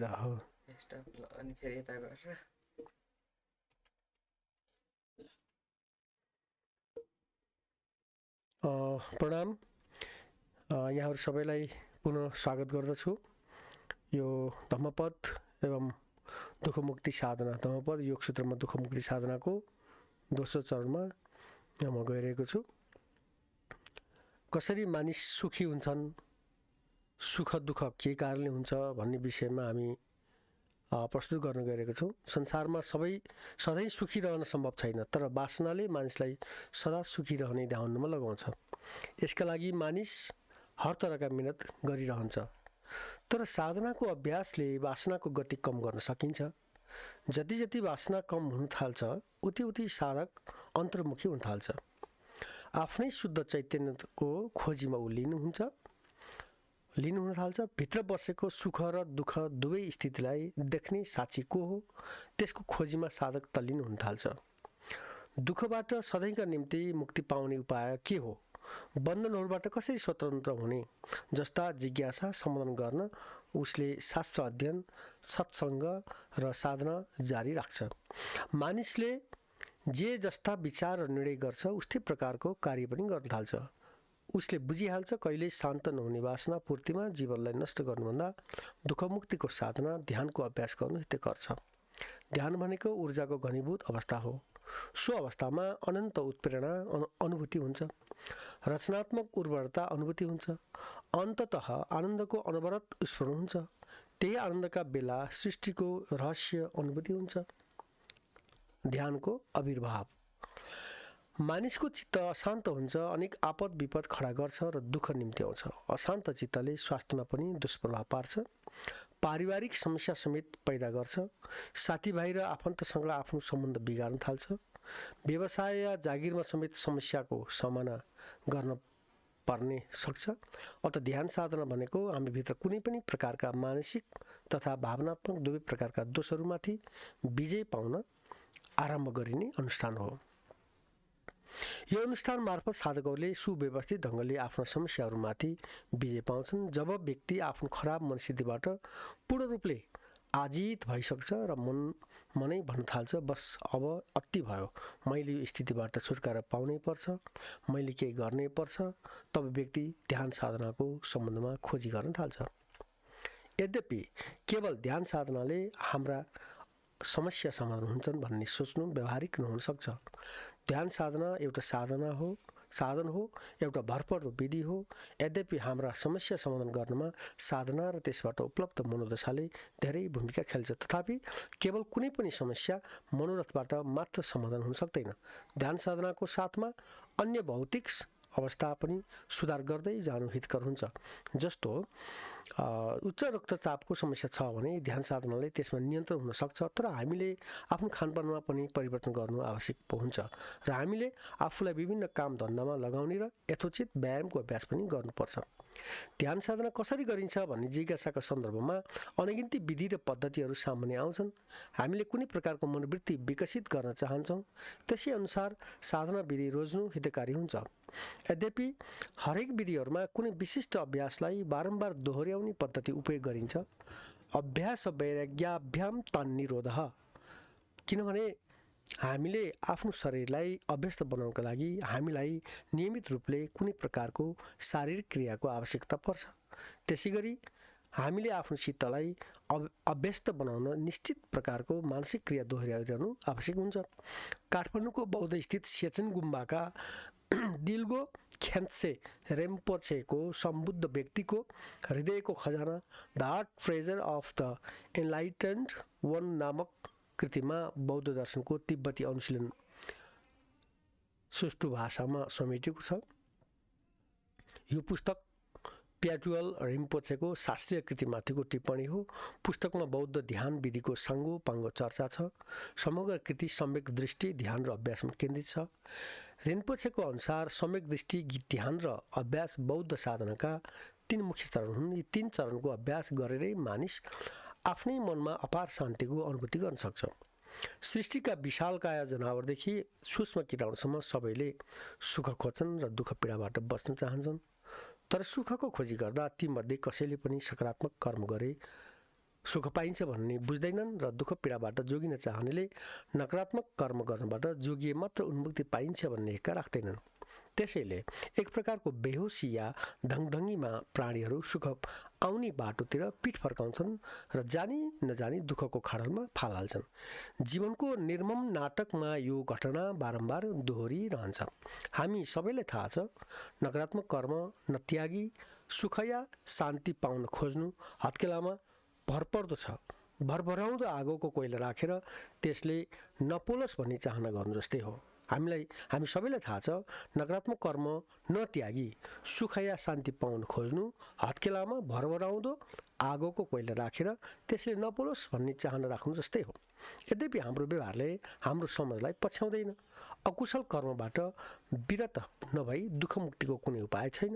ल हो अनि फेरि यता गरेर प्रणाम। यहाँहरू सबैलाई पुनः स्वागत गर्दछु। यो धम्मपद एवं दुःखमुक्ति साधना, धम्मपद योग सूत्रमा दुःखमुक्ति साधनाको दोस्रो चरणमा म गइरहेको छु। कसरी मानिस सुखी हुन्छन्, सुख दुःख के कारणले हुन्छ भन्ने विषयमा हामी प्रस्तुत गर्न गइरहेको छौँ। संसारमा सधैँ सुखी रहन सम्भव छैन, तर वासनाले मानिसलाई सदा सुखी रहने ध्यानमा लगाउँछ। यसका लागि मानिस हर तरहका मिहिनेत गरिरहन्छ, तर साधनाको अभ्यासले वासनाको गति कम गर्न सकिन्छ। जति जति वासना कम हुन थाल्छ, उति उति साधक अन्तर्मुखी हुन थाल्छ। आफ्नै शुद्ध चैतन्यको खोजीमा ऊ लिनु हुन थाल्छ। भित्र बसेको सुख र दुःख दुवै स्थितिलाई देख्ने साक्षी को हो, त्यसको खोजीमा साधक तल्लीन हुन थाल्छ। दुःखबाट सधैँका निम्ति मुक्ति पाउने उपाय के हो, बन्धनहरूबाट कसरी स्वतन्त्र हुने जस्ता जिज्ञासा समाधान गर्न उसले शास्त्र अध्ययन, सत्सङ्ग र साधना जारी राख्छ। मानिसले जे जस्ता विचार र निर्णय गर्छ, उस्तै प्रकारको कार्य पनि गर्न थाल्छ। उसले बुझिहाल्छ कहिले शान्त नहुने वासना पूर्तिमा जीवनलाई नष्ट गर्नुभन्दा दुःखमुक्तिको साधना, ध्यानको अभ्यास गर्नु हितकर छ। ध्यान भनेको ऊर्जाको घनीभूत अवस्था हो। सो अवस्थामा अनन्त उत्प्रेरणा अनुभूति हुन्छ, रचनात्मक उर्वरता अनुभूति हुन्छ, अन्ततः आनन्दको अनवरत स्फुरण हुन्छ। त्यही आनन्दका बेला सृष्टिको रहस्य अनुभूति हुन्छ। ध्यानको आविर्भाव। मानिसको चित्त अशान्त हुन्छ, अनेक आपद विपद खडा गर्छ र दुःख निम्त्याउँछ। अशान्त चित्तले स्वास्थ्यमा पनि दुष्प्रभाव पार्छ, पारिवारिक समस्या समेत पैदा गर्छ। साथीभाइ र आफन्तसँग आफ्नो सम्बन्ध बिगार्न थाल्छ। व्यवसाय या जागिरमा समेत समस्याको सामना गर्न पर्ने सक्छ। अत ध्यान साधना भनेको हामीभित्र कुनै पनि प्रकारका मानसिक तथा भावनात्मक दुवै प्रकारका दोषहरूमाथि विजय पाउन आरम्भ गरिने अनुष्ठान हो। यो अनुष्ठान मार्फत साधकहरूले सुव्यवस्थित ढङ्गले आफ्ना समस्याहरूमाथि विजय पाउँछन्। जब व्यक्ति आफ्नो खराब मनस्थितिबाट पूर्ण रूपले आजित भइसक्छ र मनै भन्न थाल्छ, बस अब अति भयो, मैले यो स्थितिबाट छुटकारा पाउनै पर्छ, मैले केही गर्नै पर्छ, तब व्यक्ति ध्यान साधनाको सम्बन्धमा खोजी गर्न थाल्छ। यद्यपि केवल ध्यान साधनाले हाम्रा समस्या समाधान हुन्छन् भन्ने सोच्नु व्यावहारिक नहुन सक्छ। ध्यान साधना एउटा साधन हो, एउटा भरपर्दो विधि हो। यद्यपि हाम्रा समस्या समाधान गर्नमा साधना र त्यसबाट उपलब्ध मनोदशाले धेरै भूमिका खेल्छ। तथापि केवल कुनै पनि समस्या मनोरथबाट मात्र समाधान हुन सक्दैन। ध्यान साधनाको साथमा अन्य भौतिक अवस्था पनि सुधार गर्दै जानु हितकर हुन्छ। जस्तो उच्च रक्तचापको समस्या छ भने ध्यान साधनाले त्यसमा नियन्त्रण हुन सक्छ, तर हामीले आफ्नो खानपानमा पनि परिवर्तन गर्नु आवश्यक हुन्छ र हामीले आफूलाई विभिन्न काम धन्दामा लगाउने र यथोचित व्यायामको अभ्यास पनि गर्नुपर्छ। ध्यान साधना कसरी गरिन्छ भन्ने जिज्ञासाका सन्दर्भमा अनगिन्ती विधि र पद्धतिहरू सामान्य आउँछन्। हामीले कुनै प्रकारको मनोवृत्ति विकसित गर्न चाहन्छौँ, त्यसै अनुसार साधना विधि रोज्नु हितकारी हुन्छ। यद्यपि हरेक विधिहरूमा कुनै विशिष्ट अभ्यासलाई बारम्बार दोहोर्याउने पद्धति उपयोग गरिन्छ। अभ्यास वैराग्याभ्याम तन्निरोधः। किनभने हामीले आफ्नो शरीरलाई अभ्यस्त बनाउनका लागि हामीलाई नियमित रूपले कुनै प्रकारको शारीरिक क्रियाको आवश्यकता पर्छ। त्यसैगरी हामीले आफ्नो चित्तलाई अभ्यस्त बनाउन निश्चित प्रकारको मानसिक क्रिया दोहोर्याइरहनु आवश्यक हुन्छ। काठमाडौँको बौद्ध स्थित सेचन गुम्बाका दिल्गो ख्यान्त्से रेम्पोछेको सम्बुद्ध व्यक्तिको हृदयको खजाना, the art treasure of the enlightened one नामक कृतिमा बौद्ध दर्शनको तिब्बती अनुशीलन सुष्ठु भाषामा समेटिएको छ। यो पुस्तक प्याटुअल रिम्पोछेको शास्त्रीय कृतिमाथिको टिप्पणी हो। पुस्तकमा बौद्ध ध्यान विधिको साङ्गो पाङ्गो चर्चा छ। समग्र कृति सम्यक दृष्टि, ध्यान र अभ्यासमा केन्द्रित छ। रिम्पोछेको अनुसार सम्यक दृष्टि, ध्यान र अभ्यास बौद्ध साधनाका 3 मुख्य चरण हुन्। यी 3 चरणको अभ्यास गरेरै मानिस आफ्नै मनमा अपार शान्तिको अनुभूति गर्न सक्छ। सृष्टिका विशालकाय जनावरदेखि सूक्ष्म कीटाणुसम्म सबैले सुख खोज्छन् र दुःख पीडाबाट बच्न चाहन्छन्। तर सुखको खोजी गर्दा तीमध्ये कसैले पनि सकारात्मक कर्म गरे सुख पाइन्छ भन्ने बुझ्दैनन् र दुःख पीडाबाट जोगिन चाहनेले नकारात्मक कर्म गर्नबाट जोगिए मात्र उन्मुक्ति पाइन्छ भन्ने हेक्का राख्दैनन्। त्यसैले एक प्रकारको बेहोसी या धङधङीमा प्राणीहरू सुख आउने बाटोतिर पिठ फर्काउँछन् र जानी नजानी दुःखको खाडलमा फाल हाल्छन्। जीवनको निर्मम नाटकमा यो घटना बारम्बार दोहोरिरहन्छ। हामी सबैलाई थाहा छ, नकारात्मक कर्म नत्यागी सुख या शान्ति पाउन खोज्नु हत्केलामा भरपर्दो छ। भरभराउँदो आगोको कोइला राखेर त्यसले नपोलोस् भन्ने चाहना गर्नु जस्तै हो। हामी सबैलाई थाहा छ, नकारात्मक कर्म नत्यागी सुख या शान्ति पाउन खोज्नु हत्केलामा भरभराउँदो आगोको कोइला राखेर त्यसले नपोलोस् भन्ने चाहना राख्नु जस्तै हो। यद्यपि हाम्रो व्यवहारले हाम्रो समाजलाई पछ्याउँदैन। अकुशल कर्मबाट विरत नभई दुःख मुक्तिको कुनै उपाय छैन।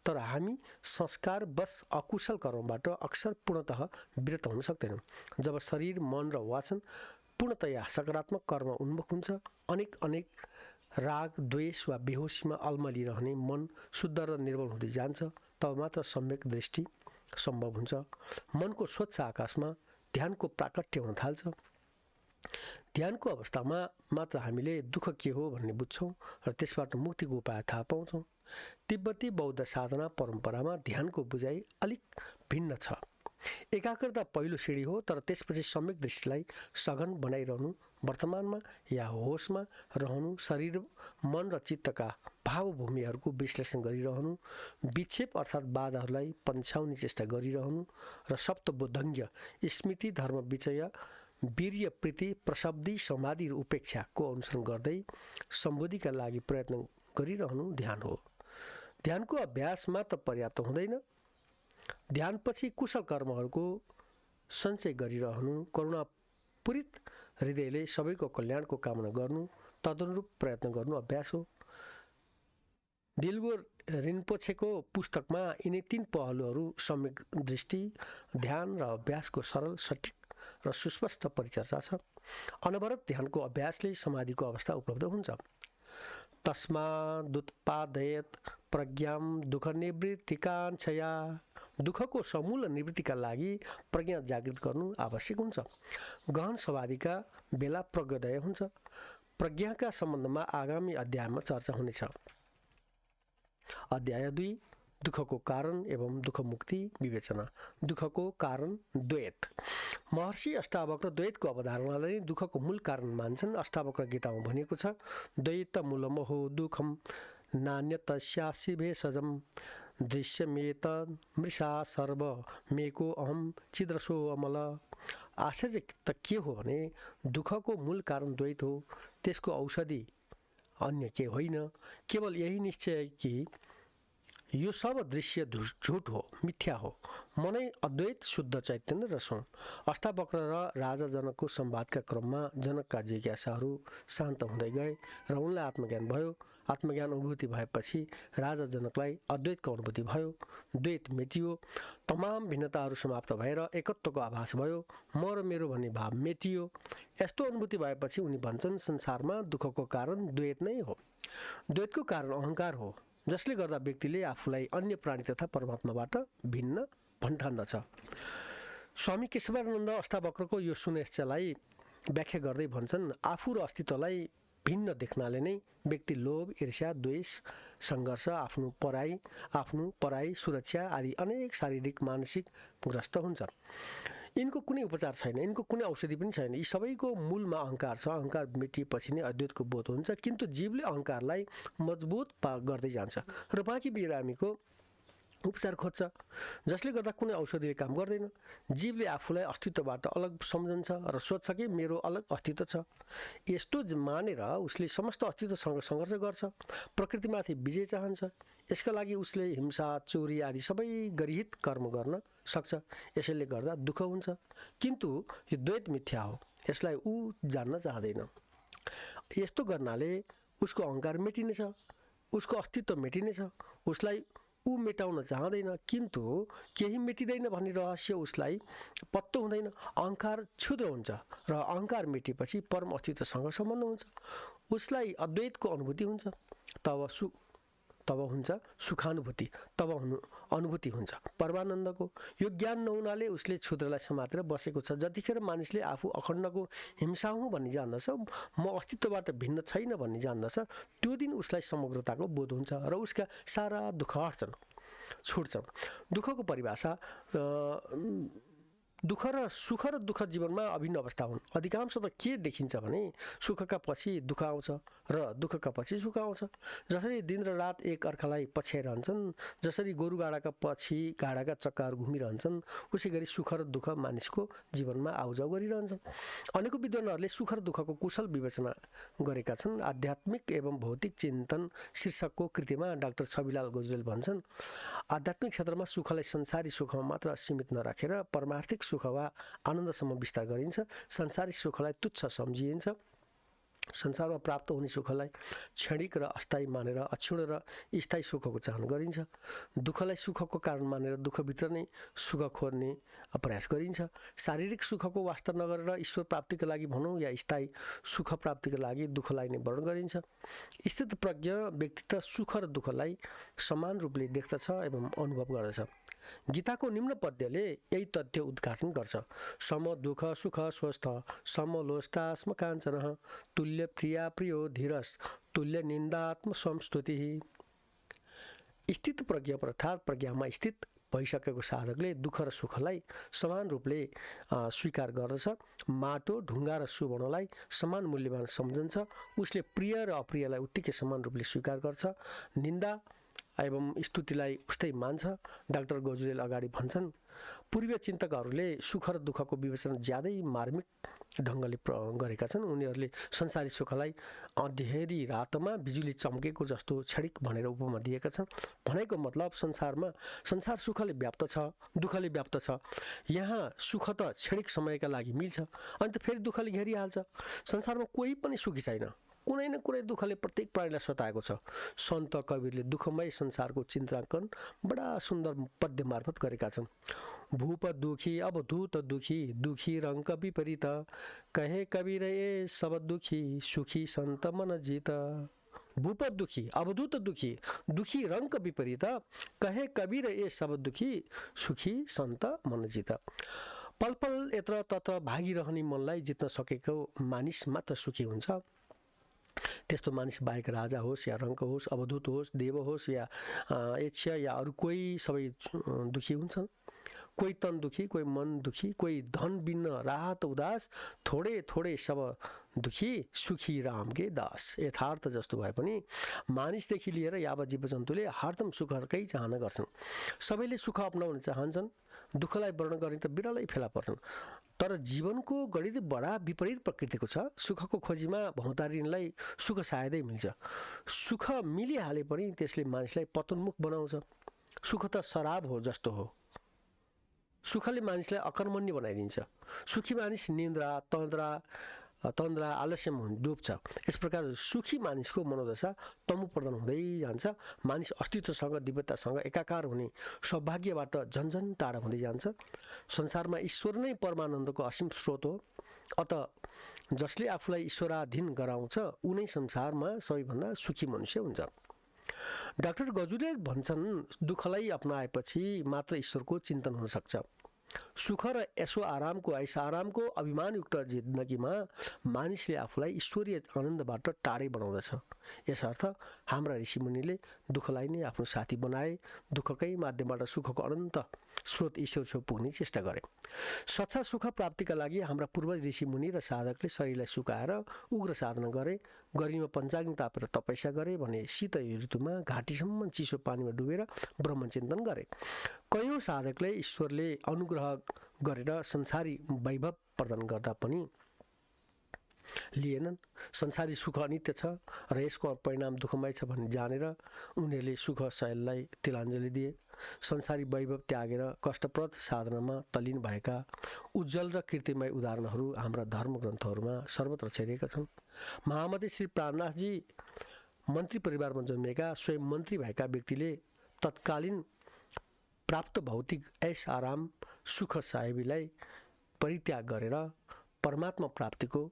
तर हामी संस्कारवश अकुशल कर्मबाट अक्सर पूर्णतः विरत हुन सक्दैनौँ। जब शरीर, मन र वाचन पूर्णतया सकारात्मक कर्म उन्मुख हुन्छ, अनेक राग, द्वेष वा बेहोसीमा अल्मलिरहने मन शुद्ध र निर्मल हुँदै जान्छ। तब मात्र सम्यक दृष्टि सम्भव हुन्छ। मनको स्वच्छ आकाशमा ध्यानको प्राकट्य हुन थाल्छ। ध्यानको अवस्थामा मात्र हामीले दुःख के हो भन्ने बुझ्छौँ र त्यसबाट मुक्तिको उपाय थाहा पाउँछौँ। तिब्बती बौद्ध साधना परम्परामा ध्यानको बुझाइ अलिक भिन्न छ। एकाग्रता पहिलो सिडी हो, तर त्यसपछि सम्यक दृष्टिलाई सघन बनाइरहनु, वर्तमानमा या होसमा रहनु, शरीर, मन र चित्तका भावभूमिहरूको विश्लेषण गरिरहनु, विक्षेप अर्थात् बाधाहरूलाई पन्छाउने चेष्टा गरिरहनु र सप्तबोधङ्ग स्मृति, धर्म, विचय, वीर्य, प्रीति, प्रशब्दी, समाधि र उपेक्षाको अनुसरण गर्दै सम्बोधिका लागि प्रयत्न गरिरहनु ध्यान हो। ध्यानको अभ्यास मात्र पर्याप्त हुँदैन। ध्यानपछि कुशल कर्महरूको सञ्चय गरिरहनु, करुणापूरित हृदयले सबैको कल्याणको कामना गर्नु, तदनुरूप प्रयत्न गर्नु अभ्यास हो। दिल्गो रिन्पोछेको पुस्तकमा यिनै 3 पहलुहरू सम्यक दृष्टि, ध्यान र अभ्यासको सरल, सठिक र सुस्पष्ट परिचर्चा छ। अनवरत ध्यानको अभ्यासले समाधिको अवस्था उपलब्ध हुन्छ। तस्मादुत्पादयत् प्रज्ञां दुःख निवृत्तिकाङ्क्षया। दुःखको समूल निवृत्तिका लागि प्रज्ञा जागृत गर्नु आवश्यक हुन्छ। गहन समाधिका बेला प्रज्ञोदय हुन्छ। प्रज्ञाका सम्बन्धमा आगामी अध्यायमा चर्चा हुनेछ। अध्याय 2, दुःखको कारण एवं दुःख मुक्ति विवेचना। दुःखको कारण द्वैत। महर्षि अष्टावक्र द्वैतको अवधारणालाई दुःखको मूल कारण मान्छन्। अष्टावक्र गीतामा भनिएको छ, द्वैत मूलमहो दुःखम नान्यतस्यासि भेषजम् दृश्यमेत मृषा सर्व मेको अहम चिद्रसो अमल। आश्चर्य त के हो भने दुःखको मूल कारण द्वैत हो, त्यसको औषधि अन्य के होइन। केवल यही निश्चय कि यो सब दृश्य झुट हो, मिथ्या हो। मनै अद्वैत शुद्ध चैतन्य रस हुँ। अष्टावक्र र राजा जनकको संवादका क्रममा जनकका जिज्ञासाहरू शान्त हुँदै गए र उनलाई आत्मज्ञान भयो। आत्मज्ञान अनुभूति भएपछि राजा जनकलाई अद्वैतको अनुभूति भयो। द्वैत मेटियो, तमाम भिन्नताहरू समाप्त भएर एकत्वको आभास भयो। म र मेरो भन्ने भाव मेटियो। यस्तो अनुभूति भएपछि उनी भन्छन्, संसारमा दुःखको कारण द्वैत नै हो। द्वैतको कारण अहङ्कार हो, जसले गर्दा व्यक्तिले आफूलाई अन्य प्राणी तथा परमात्माबाट भिन्न भन्ठान्दछ। स्वामी केशवानन्द अष्टावक्रको यो सुनिश्चयलाई व्याख्या गर्दै भन्छन्, आफू र अस्तित्वलाई भिन्न देख्नाले नै व्यक्ति लोभ, ईर्ष्या, द्वेष, सङ्घर्ष, आफ्नो पराई, सुरक्षा आदि अनेक शारीरिक, मानसिक ग्रस्त हुन्छ। यिनको कुनै उपचार छैन, यिनको कुनै औषधि पनि छैन। यी सबैको मूलमा अहङ्कार छ। अहङ्कार मेटिएपछि नै अद्वैतको बोध हुन्छ। किन्तु जीवले अहङ्कारलाई मजबुत गर्दै जान्छ र बाँकी बिरामीको उपचार खोज्छ, जसले गर्दा कुनै औषधिले काम गर्दैन। जीवले आफूलाई अस्तित्वबाट अलग सम्झन्छ र सोच्छ कि मेरो अलग अस्तित्व छ। यस्तो मानेर उसले समस्त अस्तित्वसँग सङ्घर्ष गर्छ, प्रकृतिमाथि विजय चाहन्छ। यसका लागि उसले हिंसा, चोरी आदि सबै गरिहित कर्म गर्न सक्छ। यसैले गर्दा दुःख हुन्छ। किन्तु यो द्वैत मिथ्या हो, यसलाई ऊ जान्न चाहँदैन। यस्तो गर्नाले उसको अहङ्कार मेटिनेछ, उसको अस्तित्व मेटिनेछ। उसलाई ऊ मेटाउन चाहँदैन, किन्तु केही मेटिँदैन भन्ने रहस्य उसलाई पत्तो हुँदैन। अहङ्कार क्षुद्र हुन्छ र अहङ्कार मेटेपछि परम अस्तित्वसँग सम्बन्ध हुन्छ। उसलाई अद्वैतको अनुभूति हुन्छ। तब हुन्छ सुखानुभूति, तब अनुभूति हुन्छ परमानन्दको। यो ज्ञान नहुनाले उसले क्षुद्रलाई समातेर बसेको छ। जतिखेर मानिसले आफू अखण्डको हिंसा हुँ भन्ने जान्दछ, म अस्तित्वबाट भिन्न छैन भन्ने जान्दछ, त्यो दिन उसलाई समग्रताको बोध हुन्छ र उसका सारा दुःख हट्छन्, छुट्छन्। दुःखको परिभाषा दुःख र सुख र दुःख जीवनमा अभिन्न अवस्था हुन्। अधिकांश त के देखिन्छ भने सुखका पछि दुःख आउँछ र दुःखका पछि सुख आउँछ। जसरी दिन र रात एक अर्कालाई पछ्याइरहन्छन्, जसरी गोरु गाडाका पछि गाडाका चक्काहरू घुमिरहन्छन्, उसै गरी सुख र दुःख मानिसको जीवनमा आउजाउ गरिरहन्छन्। अनेकौं विद्वानहरूले सुख र दुःखको कुशल विवेचना गरेका छन्। आध्यात्मिक एवं भौतिक चिन्तन शीर्षकको कृतिमा डाक्टर छविलाल गजुरेल भन्छन्, आध्यात्मिक क्षेत्रमा सुखलाई संसारी सुखमा मात्र सीमित नराखेर परमार्थिक सुख वा आनन्दसम्म विस्तार गरिन्छ। संसारिक सुखलाई तुच्छ सम्झिन्छ। संसारमा प्राप्त हुने सुखलाई क्षणिक र अस्थायी मानेर अक्षुण्ण र स्थायी सुखको चाहना गरिन्छ। दुःखलाई सुखको कारण मानेर दुःखभित्र नै सुख खोज्ने प्रयास गरिन्छ। शारीरिक सुखको वास्ता नगरेर ईश्वर प्राप्तिका लागि भनौँ या स्थायी सुख प्राप्तिका लागि दुःखलाई नै वर्णन गरिन्छ। स्थित प्रज्ञ व्यक्ति त सुख र दुःखलाई समान रूपले देख्दछ एवं अनुभव गर्दछ। गीताको निम्न पद्यले यही तथ्य उद्घाटन गर्छ। सम दुःख सुख स्वस्थ सम लोष्टास्म काञ्चनः तुल्य प्रिया प्रियो धीरस तुल्य निन्दात्म संस्तुति। स्थित प्रज्ञ अर्थात् प्रज्ञामा स्थित भइसकेको साधकले दुःख र सुखलाई समान रूपले स्वीकार गर्दछ। माटो, ढुङ्गा र सुवर्णलाई समान मूल्यवान सम्झन्छ। उसले प्रिय र अप्रियलाई उत्तिकै समान रूपले स्वीकार गर्छ। निन्दा एवं स्तुतिलाई उस्तै मान्छ। डाक्टर गजुरेल अगाडि भन्छन्, पूर्वीय चिन्तकहरूले सुख र दुःखको विवेचना ज्यादै मार्मिक ढङ्गले गरेका छन्। उनीहरूले संसारी सुखलाई अँधेरी रातमा बिजुली चम्केको जस्तो क्षणिक भनेर उपमा दिएका छन्। भनेको मतलब संसार सुखले व्याप्त छ, दुःखले व्याप्त छ। यहाँ सुख त क्षणिक समयका लागि मिल्छ, अनि त फेरि दुःखले घेरिहाल्छ। संसारमा कोही पनि सुखी छैन। कुनै न कुनै दुःखले प्रत्येक प्राणीलाई सताएको छ। सन्त कवीरले दुःखमय संसारको चित्राङ्कन बडा सुन्दर पद्य मार्फत गरेका छन्। भूप दुखी अवधूत दुखी दुखी रङ्क विपरीत कहे कबीर ए सब दुखी सुखी सन्त मन जित। भूप दुखी अवधूत दुखी दुखी रङ्क विपरीत कहे कबीर ए सब दुखी सुखी सन्त मन जित। पल पल यत्र तत्र भागिरहने मनलाई जित्न सकेको मानिस मात्र सुखी हुन्छ। त्यस्तो मानिस बाहेक राजा होस् या रङ्क होस्, अवधूत होस्, देव होस् या यक्ष या अरू कोही सबै दुखी हुन्छन्। कोही तन दुखी, कोही मन दुखी, कोही धन बिन्न राहत उदास, थोडे थोडे सब दुखी सुखी राम के दास। यथार्थ जस्तो भए पनि मानिसदेखि लिएर यावत जीवजन्तुले हरदम सुखकै चाहना गर्छन्। सबैले सुख अपनाउन चाहन्छन्। दुःखलाई वर्णन गर्ने त बिरलै फेला पर्छन्। तर जीवनको गणित बडा विपरीत प्रकृतिको छ। सुखको खोजीमा भौतारिनलाई सुख सायदै मिल्छ। सुख मिलिहाले पनि त्यसले मानिसलाई पतोन्मुख बनाउँछ। सुख त शराब हो जस्तो हो। सुखले मानिसलाई अकर्मण्य बनाइदिन्छ। सुखी मानिस निन्द्रा, तन्द्रा आलस्यमा डुब्छ। यस प्रकार सुखी मानिसको मनोदशा तमोप्रधान हुँदै जान्छ। मानिस अस्तित्वसँग दिव्यतासँग एकाकार हुने सौभाग्यबाट झन्झन टाढा हुँदै जान्छ। संसारमा ईश्वर नै परमानन्दको असीम स्रोत हो। अत जसले आफूलाई ईश्वराधीन गराउँछ ऊ नै संसारमा सबैभन्दा सुखी मनुष्य हुन्छ। डाक्टर गजुरेल भन्छन्, दुःखलाई अपनाएपछि मात्र ईश्वरको चिन्तन हुन सक्छ। सुख र ऐसो आरामको अभिमानयुक्त जिन्दगीमा मानिसले आफूलाई ईश्वरीय आनन्दबाट टाढै बनाउँदछ। यसर्थ हाम्रा ऋषिमुनिले दुःखलाई नै आफ्नो साथी बनाए। दुःखकै माध्यमबाट सुखको अनन्त स्रोत ईश्वर छेउ पुग्ने चेष्टा गरे। सच्चा सुख प्राप्तिका लागि हाम्रा पूर्वज ऋषिमुनि र साधकले शरीरलाई सुकाएर उग्र साधना गरे। गर्मीमा पञ्चाग्नि तापेर तपस्या गरे भने शीत ऋतुमा घाँटीसम्म चिसो पानीमा डुबेर ब्रह्मचिन्तन गरे। कयौँ साधकले ईश्वरले अनुग्रह गरेर संसारी वैभव प्रदान गर्दा पनि लिएनन्। संसारी सुख अनित्य छ र यसको परिणाम दुःखमय छ भन्ने जानेर उनीहरूले सुख शैललाई तिलाञ्जली दिए। संसारी वैभव त्यागेर कष्टप्रद साधनामा तल्लीन भएका उज्जवल र कीर्तिमय उदाहरणहरू हाम्रा धर्मग्रन्थहरूमा सर्वत्र छरिएका छन्। महामती श्री प्राणनाथजी मन्त्री परिवारमा जन्मिएका स्वयं मन्त्री भएका व्यक्तिले तत्कालीन प्राप्त भौतिक ऐश आराम सुख साहेबीलाई परित्याग गरेर परमात्मा प्राप्तिको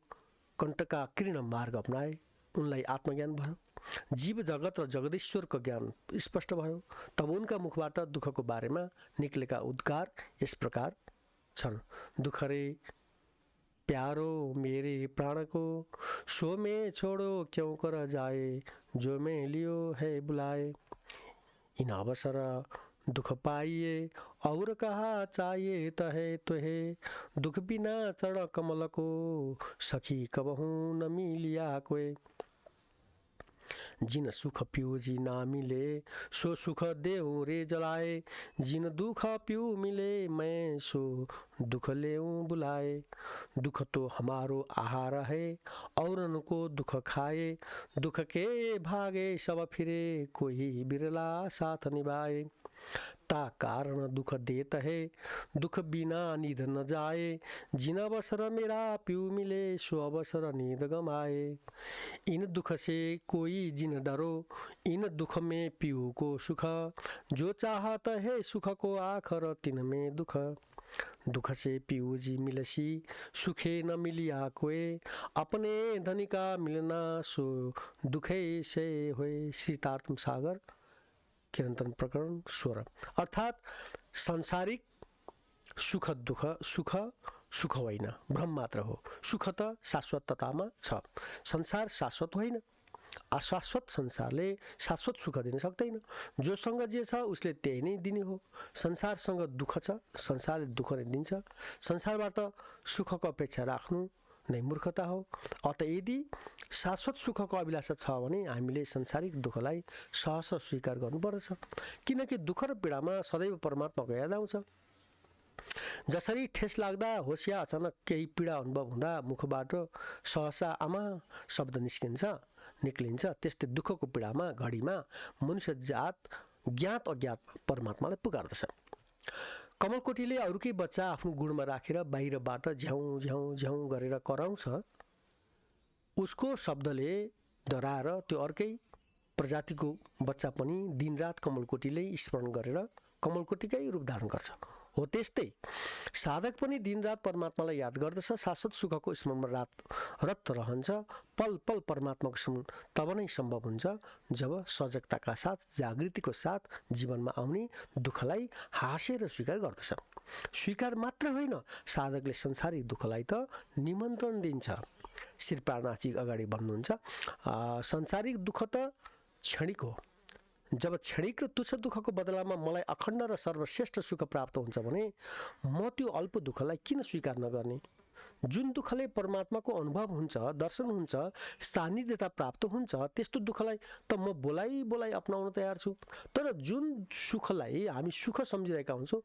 कण्टकाकीर्ण मार्ग अपनाए। उनलाई आत्मज्ञान भयो। जीव जगत र जगदीश्वरको ज्ञान स्पष्ट भयो। तब उनका मुखबाट दुःखको बारेमा निक्लेका उद्गार यस प्रकार छन्। दुःख रे प्यारो मेरे प्राण को, सो में छोड़ो क्यों कर जाए, जो में लियो है बुलाए। इन अवसर दुख पाइए और कहा चाहिए तहे तुहे, दुख बिना चरण कमल को, सखी कबहू न मिलिया कोई। जिन सुख पिउ जी ना मिले, सो सुख देऊ रे जलाए, जिन दुख पिउ मिले, मैं सो दुख लेऊं बुलाए। दुख तो हमारो आहार है, औरन को दुख खाए, दुख के भागे सब फिरे, कोई बिरला साथ निभाए। ता कारण दुख देत है, दुख बिना नींद न जाए, जिन अवसर मेरा पिउ मिले, सो अवसर नींद गमाए। इन दुख से कोई जिन डरो, इन दुख में पिउ को सुख, जो चाहत है सुख को आखर तिन में दुख। दुख से पिउ जी मिलसी, सुखे न मिलिया कोई, अपने धनी का मिलना, सो दुखे से होए। श्री तारतम सागर किरंतन प्रकरण 16। अर्थात सांसारिक सुख दुःख, सुख सुख होइन, भ्रम मात्र हो। सुख त शाश्वततामा छ। संसार शाश्वत होइन। अशाश्वत संसारले शाश्वत सुख दिन सक्दैन। जोसँग जे छ उसले त्यही नै दिने हो। संसारसँग दुःख छ, संसारले दुःख नै दिन्छ। संसारबाट सुखको अपेक्षा राख्नु नै मूर्खता हो। अत यदि शाश्वत सुखको अभिलाषा छ भने हामीले संसारिक दुःखलाई सहर्ष स्वीकार गर्नुपर्छ, किनकि दुःख र पीडामा सदैव परमात्माको याद आउँछ। जसरी ठेस लाग्दा होस् या अचानक केही पीडा अनुभव हुँदा मुखबाट सहसा आमा शब्द निक्लिन्छ, त्यस्तै दुःखको पीडामा घडीमा मनुष्य जात ज्ञात अज्ञात परमात्मालाई पुकार्दछ। कमलकोटीले अरूकै बच्चा आफ्नो गुणमा राखेर बाहिरबाट झ्याउँ झ्याउँ झ्याउँ गरेर कराउँछ। उसको शब्दले डराएर त्यो अर्कै प्रजातिको बच्चा पनि दिनरात कमलकोटीले स्मरण गरेर कमलकोटीकै रूप धारण गर्छ। हो त्यस्तै साधक पनि दिनरात परमात्मालाई याद गर्दछ, शाश्वत सुखको स्मरणमा रत रहन्छ। पल पल परमात्माको स्मरण तब नै सम्भव हुन्छ जब सजगताका साथ, जागृतिको साथ जीवनमा आउने दुःखलाई हाँसेर स्वीकार गर्दछ। स्वीकार मात्र होइन, साधकले संसारिक दुःखलाई त निमन्त्रण दिन्छ। श्री प्राणनाथजी अगाडि भन्नुहुन्छ, संसारिक दुःख त क्षणिक हो। जब क्षणिक र तुच्छ दुःखको बदलामा मलाई अखण्ड र सर्वश्रेष्ठ सुख प्राप्त हुन्छ भने म त्यो अल्प दुःखलाई किन स्वीकार नगर्ने। जुन दुःखले परमात्माको अनुभव हुन्छ, दर्शन हुन्छ, सान्निध्यता प्राप्त हुन्छ, त्यस्तो दुःखलाई त म बोलाइ अपनाउन तयार छु। तर जुन सुखलाई हामी सुख सम्झिरहेका हुन्छौँ,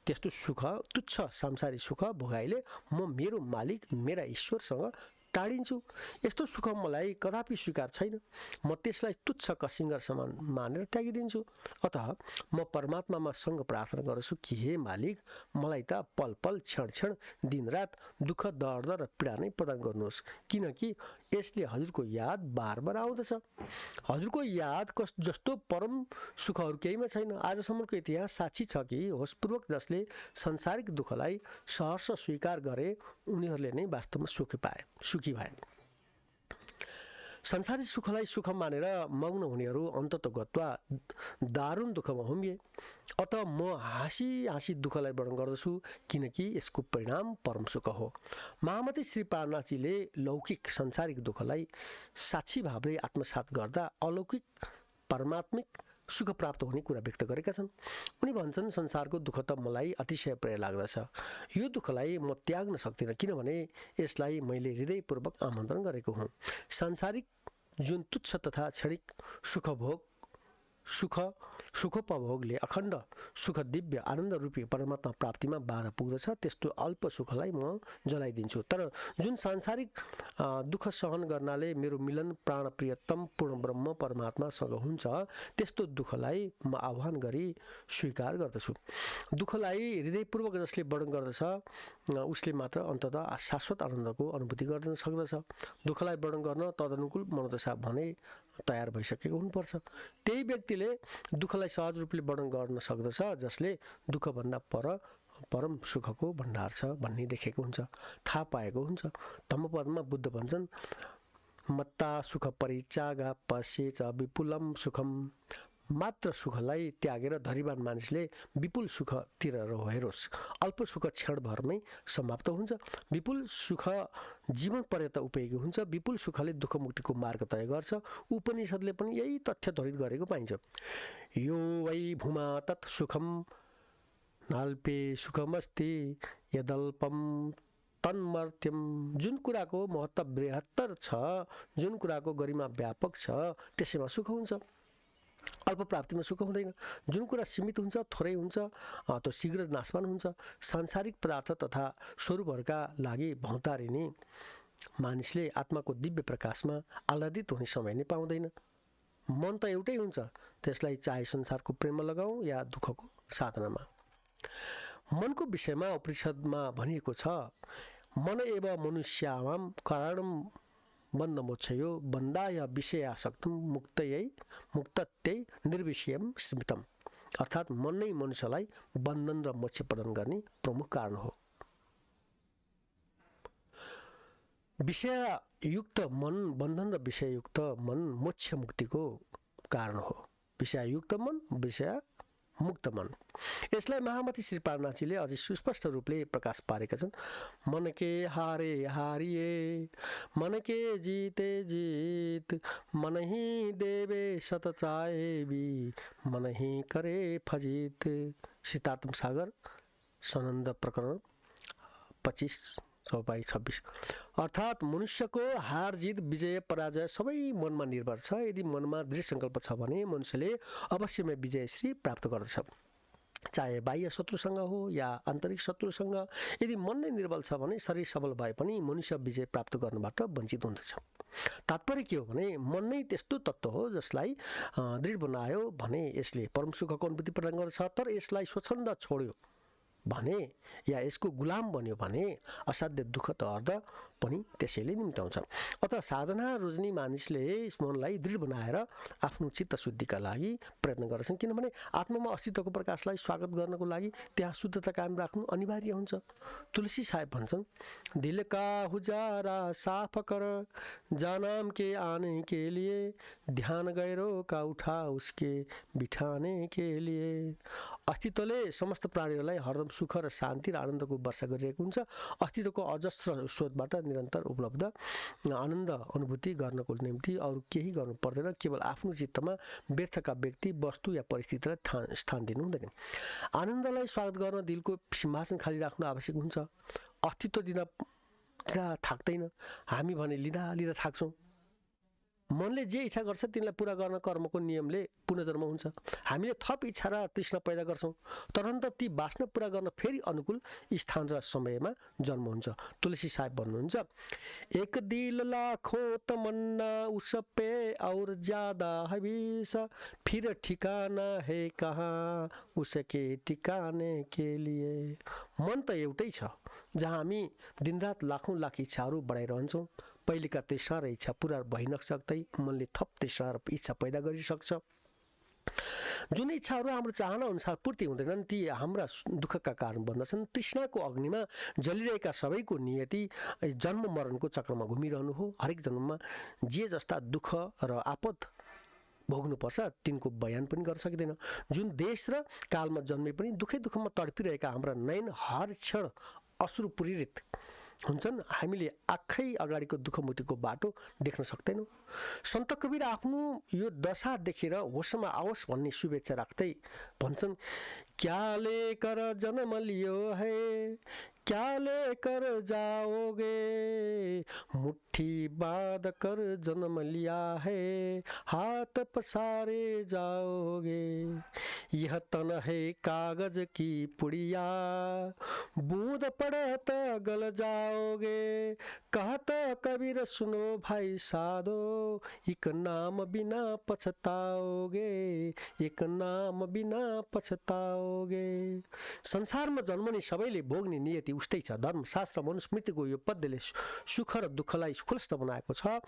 त्यस्तो सुख तुच्छ सांसारिक सुख भोगाइले म मेरो मालिक मेरा ईश्वरसँग टाढिन्छु। यस्तो सुख मलाई कदापि स्वीकार छैन। म त्यसलाई तुच्छ कसिङ्गर समान मानेर त्यागिदिन्छु। अतः म परमात्मामा सँग प्रार्थना गर्छु कि हे मालिक, मलाई त पल पल क्षण क्षण दिनरात दुःख दर्द र पीडा नै प्रदान गर्नुहोस्, किनकि यसले हजुरको याद बार बार आउँदछ। हजुरको याद जस्तो परम सुखहरू केहीमा छैन। आजसम्मको इतिहास साक्षी छ कि होसपूर्वक जसले संसारिक दुःखलाई सहर्ष स्वीकार गरे उनीहरूले नै वास्तवमा सुखी भए। संसारिक सुखलाई सुख मानेर मग्न हुनेहरू अन्तत गत्वा दारुण दुःखमा हुम्बिए। अत म हाँसी हाँसी दुःखलाई वर्णन गर्दछु, किनकि यसको परिणाम परम सुख हो। महामती श्री प्राणनाथजीले लौकिक संसारिक दुःखलाई साक्षी भावले आत्मसात गर्दा अलौकिक परमात्मिक सुख प्राप्त हुने कुरा व्यक्त गरेका छन्। उनी भन्छन्, संसारको दुःख त मलाई अतिशय प्रिय लाग्दछ। यो दुःखलाई म त्याग्न सक्दिनँ, किनभने यसलाई मैले हृदयपूर्वक आमन्त्रण गरेको हुँ। सांसारिक जुन तुच्छ तथा क्षणिक सुखोपभोगले अखण्ड सुख दिव्य आनन्द रूपी परमात्मा प्राप्तिमा बाधा पुग्दछ, त्यस्तो अल्प सुखलाई म जलाइदिन्छु। तर जुन सांसारिक दुःख सहन गर्नाले मेरो मिलन प्राण प्रियतम पूर्ण ब्रह्म परमात्मासँग हुन्छ, त्यस्तो दुःखलाई म आह्वान गरी स्वीकार गर्दछु। दुःखलाई हृदयपूर्वक जसले वर्णन गर्दछ उसले मात्र अन्ततः शाश्वत आनन्दको अनुभूति गर्न सक्दछ। दुःखलाई वर्णन गर्न तदनुकूल मनोदशा भने तयार भइसकेको हुनुपर्छ। त्यही व्यक्तिले दुःखलाई सहज रूपले वर्णन गर्न सक्दछ जसले दुःखभन्दा परम सुखको भण्डार छ भन्ने देखेको हुन्छ, थाहा पाएको हुन्छ। धम्मपदमा बुद्ध भन्छन्, मत्ता सुख परित्यागा पश्येच विपुलम सुखम। मात्र सुखलाई त्यागेर धरीवान मानिसले विपुल सुखतिर हेरोस्। अल्प सुख क्षणभरमै समाप्त हुन्छ। विपुल सुख जीवन पर्यन्त उपयोगी हुन्छ। विपुल सुखले दुःख मुक्तिको मार्ग तय गर्छ। उपनिषदले पनि यही तथ्य ध्वनित गरेको पाइन्छ। यो वै भूमा तत् सुखम नाल्पे सुखमस्ति यदल्पम तन्मर्त्यम। जुन कुराको महत्त्व बृहत्तर छ, जुन कुराको गरिमा व्यापक छ, त्यसैमा सुख हुन्छ। अल्प प्राप्तिमा सुख हुँदैन। जुन कुरा सीमित हुन्छ, थोरै हुन्छ, त्यो शीघ्र नाशवान हुन्छ। सांसारिक पदार्थ तथा स्वरूपहरूका लागि भौतारिने मानिसले आत्माको दिव्य प्रकाशमा आह्लादित हुने समय नै पाउँदैन। मन त एउटै हुन्छ, त्यसलाई चाहे संसारको प्रेममा लगाऊ या दुःखको साधनामा। मनको विषयमा उपनिषदमा भनिएको छ, मन एव मनुष्याणां कारणं बन्धमोक्षयो बन्धाय विषयासक्तं मुक्तत्यै निर्विषयं स्मृतम्। अर्थात् मन नै मनुष्यलाई बन्धन र मोक्ष प्रदान गर्ने प्रमुख कारण हो। विषययुक्त मन, बन्धन र विषययुक्त मन मोक्ष मुक्तिको कारण हो। विषययुक्त मन, विषय मुक्त मन। यसलाई महामती श्री पारनाथजीले अझै सुस्पष्ट रूपले प्रकाश पारेका छन्। मन के हारे हारिए, मन के जीते जीत, मन ही देवे सत चाहे भी, मन ही करे फजित। सीतात्म सागर सनन्द प्रकरण 25:26। अर्थात् मनुष्यको हार जित, विजय पराजय सबै मनमा निर्भर छ। यदि मनमा दृढ सङ्कल्प छ भने मनुष्यले अवश्यमै विजयश्री प्राप्त गर्दछ। चाहे बाह्य शत्रुसँग हो या आन्तरिक शत्रुसँग, यदि मन नै निर्बल छ भने शरीर सबल भए पनि मनुष्य विजय प्राप्त गर्नबाट वञ्चित हुँदछ। तात्पर्य के हो भने मन नै त्यस्तो तत्त्व हो जसलाई दृढ बनायो भने यसले परम सुखको अनुभूति प्रदान गर्छ। तर यसलाई स्वच्छन्द छोड्यो भने या यसको गुलाम बन्यो भने असाध्य दुःख त अर्ध पनि त्यसैले निम्त्याउँछ। अतः साधना रोज्ने मानिसले यस मनलाई दृढ बनाएर आफ्नो चित्त शुद्धिका लागि प्रयत्न गर्छन्। किनभने आत्मामा अस्तित्वको प्रकाशलाई स्वागत गर्नको लागि त्यहाँ शुद्धता कायम राख्नु अनिवार्य हुन्छ। तुलसी साहेब भन्छन्, दिल का हुजारा साफ कर, जानाम के आने के लिए, ध्यान गैरों का उठा उसके बिठाने के लिए। अस्तित्वले समस्त प्राणीहरूलाई हरदम सुख र शान्ति र आनन्दको वर्षा गरिरहेको हुन्छ। अस्तित्वको अजस्र स्रोतबाट निरन्तर उपलब्ध आनन्द अनुभूति गर्नको निम्ति अरू केही गर्नु पर्दैन। केवल आफ्नो चित्तमा व्यर्थका व्यक्ति, वस्तु या परिस्थितिलाई स्थान दिनु हुँदैन। आनन्दलाई स्वागत गर्न दिलको सिंहासन खाली राख्नु आवश्यक हुन्छ। अस्तित्व दिँदा थाक्दैन, हामी भने लिँदा लिँदा थाक्छौँ। मनले जे इच्छा गर्छ तिनलाई पुरा गर्न कर्मको नियमले पुनर्जन्म हुन्छ। हामीले थप इच्छा र तृष्णा पैदा गर्छौँ, तरन्त ती वासना पुरा गर्न फेरि अनुकूल स्थान र समयमा जन्म हुन्छ। तुलसी साहेब भन्नुहुन्छ, एक दिल लाखों तमन्ना उस पे और ज्यादा हवीस, फिर ठिकाना है कहाँ उसके ठिकाने के लिए। मन त एउटै छ जहाँ हामी दिनरात लाखौँ लाख इच्छाहरू बढाइरहन्छौँ। पहिलेका तृष्णा र इच्छा पुरा भइ नसक्दै मनले थप तृष्णा र इच्छा पैदा गरिसक्छ। जुन इच्छाहरू हाम्रो चाहना अनुसार पूर्ति हुँदैनन् ती हाम्रा दुःखका कारण बन्दछन्। तृष्णाको अग्निमा जलिरहेका सबैको नियति जन्म मरणको चक्रमा घुमिरहनु हो। हरेक जन्ममा जे जस्ता दुःख र आपद भोग्नुपर्छ तिनको बयान पनि गर्न सकिँदैन। जुन देश र कालमा जन्मे पनि दुःखमा तडपिरहेका हाम्रा नयन हर क्षण अश्रु प्रेरित हुन्छन्। हामीले आँखै अगाडिको दुःख मुक्तिको बाटो देख्न सक्दैनौँ। सन्त कबीर आफ्नो यो दशा देखेर होसमा आओस् भन्ने शुभेच्छा राख्दै भन्छन्, क्या लेकर जन्म लियो है, क्या लेकर जाओगे, मुट्ठी बांध कर जन्म लिया है, हाथ पसारे जाओगे। यह तन है कागज की पुड़िया, बूंद पड़त गल जाओगे। कहता कबीर सुनो भाई साधो, एक नाम बिना पछताओगे, एक नाम बिना पछताओगे। संसारमा जन्मने सबैले भोग्ने नियति उस्तै छ। धर्मशास्त्र मनुस्मृतिको यो पद्यले सुख र दुःखलाई खुलस्त बनाएको छ।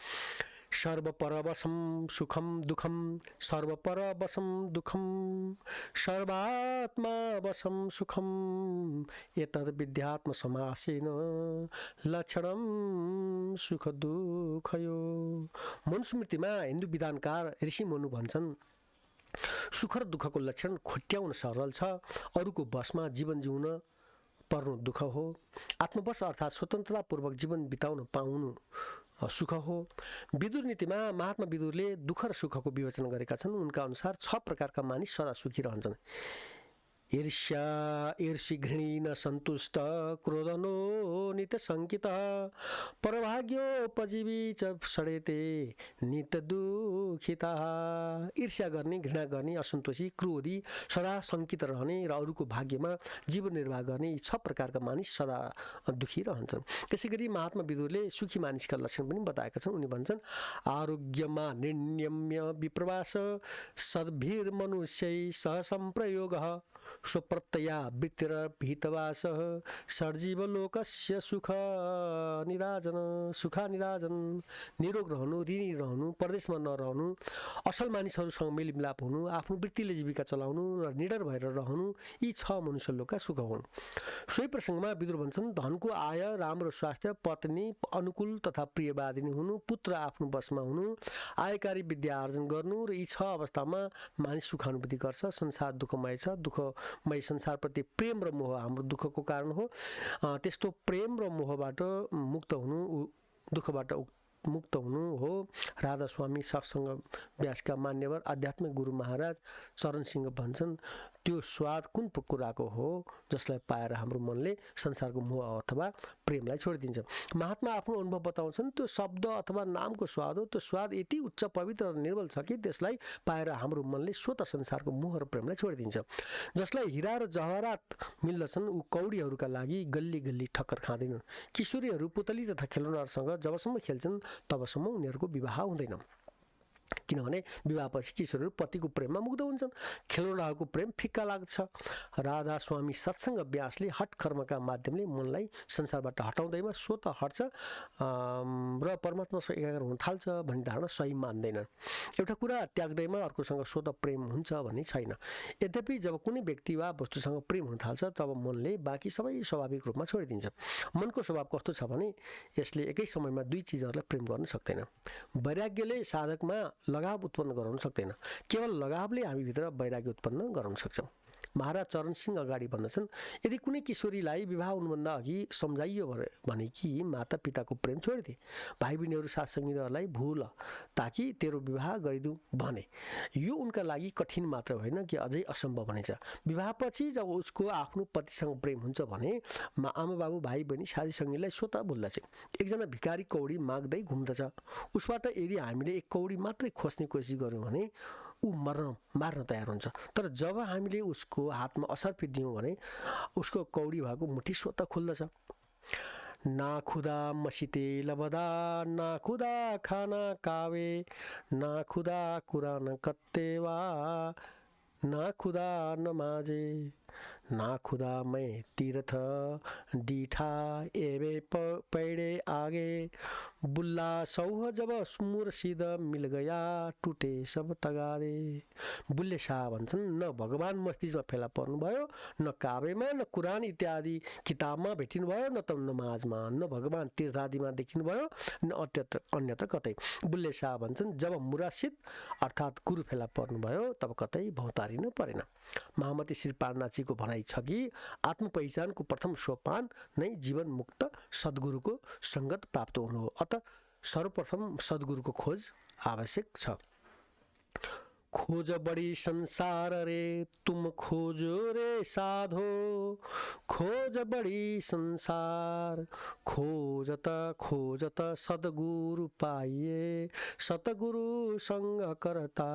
सर्वपरवशम सुखम दुःखम सर्वपरवशम दुःखम सर्वात्मा वशम सुखम एतद् विद्यात्म समासेन लक्षणम सुख दुःखयो। मनुस्मृतिमा हिन्दू विधानकार ऋषि मुनि भन्छन् सुख र दुःखको लक्षण खोट्याउन सरल छ। अरूको बसमा जीवन जिउन पर्नु दुःख हो। आत्मवश अर्थात् स्वतन्त्रतापूर्वक जीवन बिताउन पाउनु सुख हो। विदुर नीतिमा महात्मा विदुरले दुःख र सुखको विवेचना गरेका छन्। उनका अनुसार 6 प्रकारका मानिस सदा सुखी रहन्छन्। ईर्ष्या ईर्षि घृणी न सन्तुष्ट क्रोधनो नित शङ्कित परभाग्योपजीवी च सडेते नित दुखिता। ईर्ष्या गर्ने, घृणा गर्ने, असन्तोषी, क्रोधी, सदा शङ्कित रहने र अरूको भाग्यमा जीवन निर्वाह गर्ने यी 6 प्रकारका मानिस सदा दुखी रहन्छन्। त्यसैगरी महात्मा विदुरले सुखी मानिसका लक्षण पनि बताएका छन्। उनी भन्छन् आरोग्यमा निर्नियम्य विप्रवास सद्भिर्मनुष्यै सह संप्रयोगः स्वप्रत्यया वृत्तिरभितवास सर्जीवलोकस्य सुख निराजन। निरोग रहनु, ऋणी रहनु, परदेशमा नरहनु, असल मानिसहरूसँग मेलमिलाप हुनु, आफ्नो वृत्तिले जीविका चलाउनु र निडर भएर रहनु यी 6 मनुष्यलोकका सुख हुन्। सोही प्रसङ्गमा विदुर भन्छन् धनको आय, राम्रो स्वास्थ्य, पत्नी अनुकूल तथा प्रियवादिनी हुनु, पुत्र आफ्नो वशमा हुनु, आयकारी विद्या आर्जन गर्नु र यी 6 अवस्थामा मानिस सुखानुभूति गर्छ। संसार दुःखमय छ। दुःखमय संसारप्रति प्रेम र मोह हाम्रो दुःखको कारण हो। त्यस्तो प्रेम र मोहबाट मुक्त हुनु, दुःखबाट मुक्त हुनु हो। राधा स्वामी सत्सङ्ग व्यासका मान्यवर आध्यात्मिक गुरु महाराज चरण सिंह भन्छन् त्यो स्वाद कुन कुराको हो जसलाई पाएर हाम्रो मनले संसारको मोह अथवा प्रेमलाई छोडिदिन्छ। महात्मा आफ्नो अनुभव बताउँछन् त्यो शब्द अथवा नामको स्वाद हो। त्यो स्वाद यति उच्च पवित्र र निर्मल छ कि त्यसलाई पाएर हाम्रो मनले स्वतः संसारको मोह र प्रेमलाई छोडिदिन्छ। जसलाई हिरा र जवाहरात मिल्दछन् ऊ कौडीहरूका लागि गल्ली गल्ली ठक्कर खाँदैनन्। किशोरीहरू पुतली तथा खेलौनाहरूसँग जबसम्म खेल्छन् तबसम्म उनीहरूको विवाह हुँदैन, किनभने विवाहपछि किशोरहरू पतिको प्रेममा मुग्ध हुन्छन्। खेलौनाहरूको प्रेम फिक्का लाग्छ। राधा स्वामी सत्सङ्ग व्यासले हट कर्मका माध्यमले मनलाई संसारबाट हटाउँदैमा स्वतः हट्छ र परमात्मासँग एकाग्र हुन थाल्छ भन्ने धारणा सही मान्दैनन्। एउटा कुरा त्याग्दैमा अर्कोसँग स्वतः प्रेम हुन्छ भन्ने छैन। यद्यपि जब कुनै व्यक्ति वा वस्तुसँग प्रेम हुन थाल्छ तब मनले बाँकी सबै स्वाभाविक रूपमा छोडिदिन्छ। मनको स्वभाव कस्तो छ भने यसले एकै समयमा दुई चिजहरूलाई प्रेम गर्न सक्दैन। वैराग्यले साधकमा लगाव उत्पन्न गराउन सक्दैन। केवल लगावले हामीभित्र वैराग्य उत्पन्न गराउन सक्छ। महाराज चरण सिंह अगाडि भन्दछन् यदि कुनै किशोरीलाई विवाह हुनुभन्दा अघि सम्झाइयो भने कि माता पिताको प्रेम छोडिदे, भाइ बहिनीहरू साथसङ्गीहरूलाई भूल ताकि तेरो विवाह गरिदिउँ भने यो उनका लागि कठिन मात्र होइन कि अझै असम्भव हुनेछ। विवाहपछि जब उसको आफ्नो पतिसँग प्रेम हुन्छ भने आमा बाबु भाइ बहिनी साथी सङ्गीलाई स्वतः भुल्दछ। एकजना भिखारी कौडी माग्दै घुम्दछ, उसबाट यदि हामीले एक कौडी मात्रै खोज्ने कोसिस गर्यौँ भने ऊ मार्न तयार हुन्छ। तर जब हामीले उसको हातमा असर्फी दियौँ भने उसको कौडी भएको मुठी स्वतः खुल्दछ। ना खुदा मसीते लबदा, ना खुदा खाना कावे, ना खुदा कुरान कत्तेवा, ना खुदा नमाजे, ना खुदा मैं तीर्थ डीठा एवे पैडे आगे, बुल्ला सौह जब मुर्सिद मिल गया टुटे सब तगादे। बुल्ले शाह भन्छन् न भगवान मस्जिदमा फेला पर्नुभयो, न काबेमा, न कुरान इत्यादि किताबमा भेटिनुभयो, न त नमाजमा, न भगवान तीर्थादिमा देखिनुभयो, न अन्यत्र कतै। बुल्ले शाह भन्छन् जब मुरासिद अर्थात् गुरु फेला पर्नुभयो तब कतै भौतारिनु परेन। महामती श्री पारनाथजीको भनाइ छ कि आत्म पहिचानको प्रथम सोपान नै जीवन मुक्त सद्गुरुको सङ्गत प्राप्त हुनु हो। अत सर्वप्रथम सद्गुरुको खोज आवश्यक छ। खोज बड़ी संसार रे तुम खोजो रे साधो, खोज बड़ी संसार खोजत सद्गुरु पाइए, सतगुरु संग करता।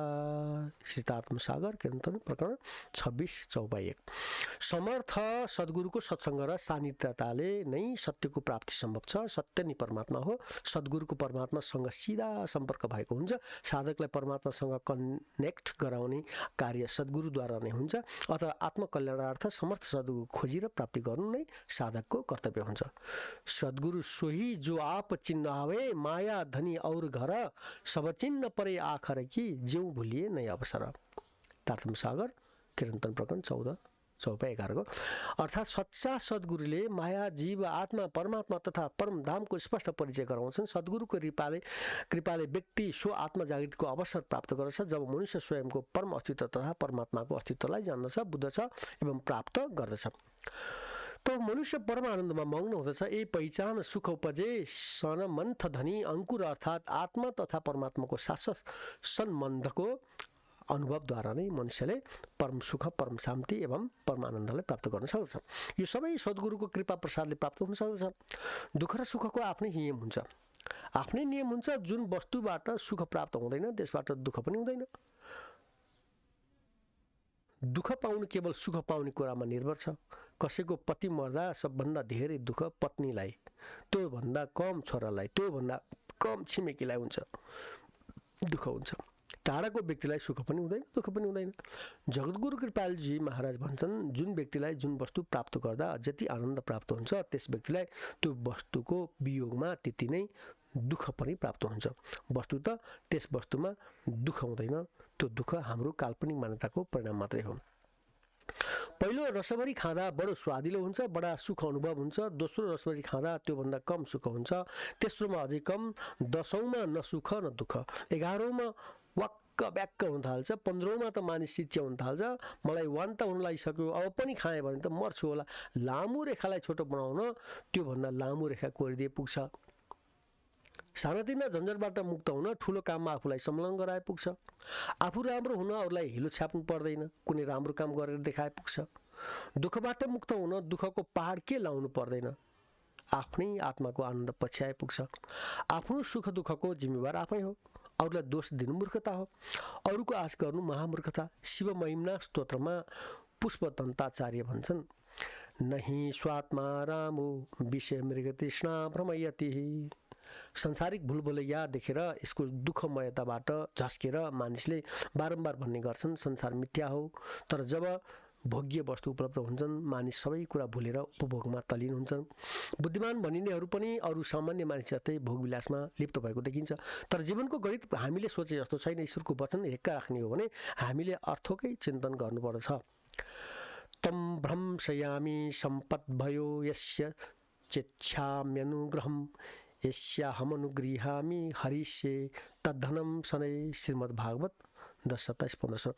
सिद्धार्थ सागर कीर्तन प्रकरण 26:4-1। समर्थ सद्गुरुको सत्सङ्ग र सानिध्यताले नै सत्यको प्राप्ति सम्भव छ। सत्य नै परमात्मा हो। सद्गुरुको परमात्मासँग सिधा सम्पर्क भएको हुन्छ। साधकलाई परमात्मासँग कनेक्ट कनेक्ट गराउने कार्य सद्गुरुद्वारा नै हुन्छ अथवा आत्मकल्याणार्थ समर्थ सद्गुरु खोजेर प्राप्ति गर्नु नै साधकको कर्तव्य हुन्छ। सद्गुरु सोही जो आप चिन्ह आवे माया धनी और घर सब चिन्ह परे आखर कि ज्यू भुलिए नै अवसर। तारतम्य सागर किरन्तन प्रकरण 14:11 को अर्थात् सच्चा सद्गुरुले माया जीव आत्मा परमात्मा तथा परमधामको स्पष्ट परिचय गराउँछन्। सद्गुरुको कृपाले व्यक्ति सो आत्म जागृतिको अवसर प्राप्त गर्दछ जब मनुष्य स्वयंको परम अस्तित्व तथा परमात्माको अस्तित्वलाई जान्दछ, बुझ्दछ एवं प्राप्त गर्दछ। तब मनुष्य परम आनन्दमा मग्न हुँदछ। यही पहिचान सुख उपजे सन मन्थ धनी अंकुर अर्थात् आत्मा तथा परमात्माको शाश्वत सम्बन्धको अनुभवद्वारा नै मनुष्यले परम सुख, परम शान्ति एवं परम आनन्दलाई प्राप्त गर्न सक्दछ। यो सबै सद्गुरुको कृपा प्रसादले प्राप्त हुन सक्दछ। दुःख र सुखको आफ्नै नियम हुन्छ। आफ्नै नियम हुन्छ। जुन वस्तुबाट सुख प्राप्त हुँदैन त्यसबाट दुःख पनि हुँदैन। दुःख पाउनु केवल सुख पाउने कुरामा निर्भर छ। कसैको पति मर्दा सबभन्दा धेरै दुःख पत्नीलाई, त्योभन्दा कम छोरालाई, त्योभन्दा कम छिमेकीलाई हुन्छ, दुःख हुन्छ। टाढाको व्यक्तिलाई सुख पनि हुँदैन, दुःख पनि हुँदैन। जगद्गुरु कृपालजी महाराज भन्छन् जुन व्यक्तिलाई जुन वस्तु प्राप्त गर्दा जति आनन्द प्राप्त हुन्छ त्यस व्यक्तिलाई त्यो वस्तुको वियोगमा त्यति नै दुःख पनि प्राप्त हुन्छ। वस्तु त त्यस वस्तुमा दुःख हुँदैन, त्यो दुःख हाम्रो काल्पनिक मान्यताको परिणाम मात्रै हो। पहिलो रसभरी खाँदा बडो स्वादिलो हुन्छ, बडा सुख अनुभव हुन्छ। दोस्रो रसभरी खाँदा त्योभन्दा कम सुख हुन्छ। तेस्रोमा अझै कम, 10औँमा न सुख न दुःख, 11औँमा वाक्क ब्याक्क हुन थाल्छ, 15औँमा त मानिस चिच्याउन थाल्छ, मलाई वान्ता हुन लागिसक्यो, अब पनि खाएँ भने त मर्छु होला। लामो रेखालाई छोटो बनाउन त्योभन्दा लामो रेखा कोरिदिए पुग्छ। सानातिना झन्झटबाट मुक्त हुन ठुलो काममा आफूलाई संलग्न गराए पुग्छ। आफू राम्रो हुन अरूलाई हिलो छ्याप्नु पर्दैन, कुनै राम्रो काम गरेर देखाए पुग्छ। दुःखबाट मुक्त हुन दुःखको पहाड के लाउनु पर्दैन, आफ्नै आत्माको आनन्द पछ्याए पुग्छ। आफ्नो सुख दुःखको जिम्मेवार आफै हो। अरूलाई दोष दिनु मूर्खता हो, अरूको आश गर्नु महामूर्खता। शिव महिम्ना स्तोत्रमा पुष्पदन्ताचार्य भन्छन् नहि स्वात्मा रामो विषय मृग तृष्णा भ्रमयति। संसारिक भुलभुलैया देखेर यसको दुःखमयताबाट झस्केर मानिसले बारम्बार भन्ने गर्छन् संसार मिथ्या हो। तर जब भोग्य वस्तु उपलब्ध हुन्छन् मानिस सबै कुरा भुलेर उपभोगमा तल्लीन हुन्छन्। बुद्धिमान भनिनेहरू पनि अरू सामान्य मानिस जस्तै भोगविलासमा लिप्त भएको देखिन्छ। तर जीवनको गणित हामीले सोचे जस्तो छैन। ईश्वरको वचन हेक्का राख्ने हो भने हामीले अर्थकै चिन्तन गर्नुपर्दछ। तम भ्रंशयामि सम्पत् भयो यस्य चेच्छाम्यनुग्रहम् यस्याहमनुगृहामि हरिष्ये तद्धनं शनै। श्रीमद्भागवत 10:27-15।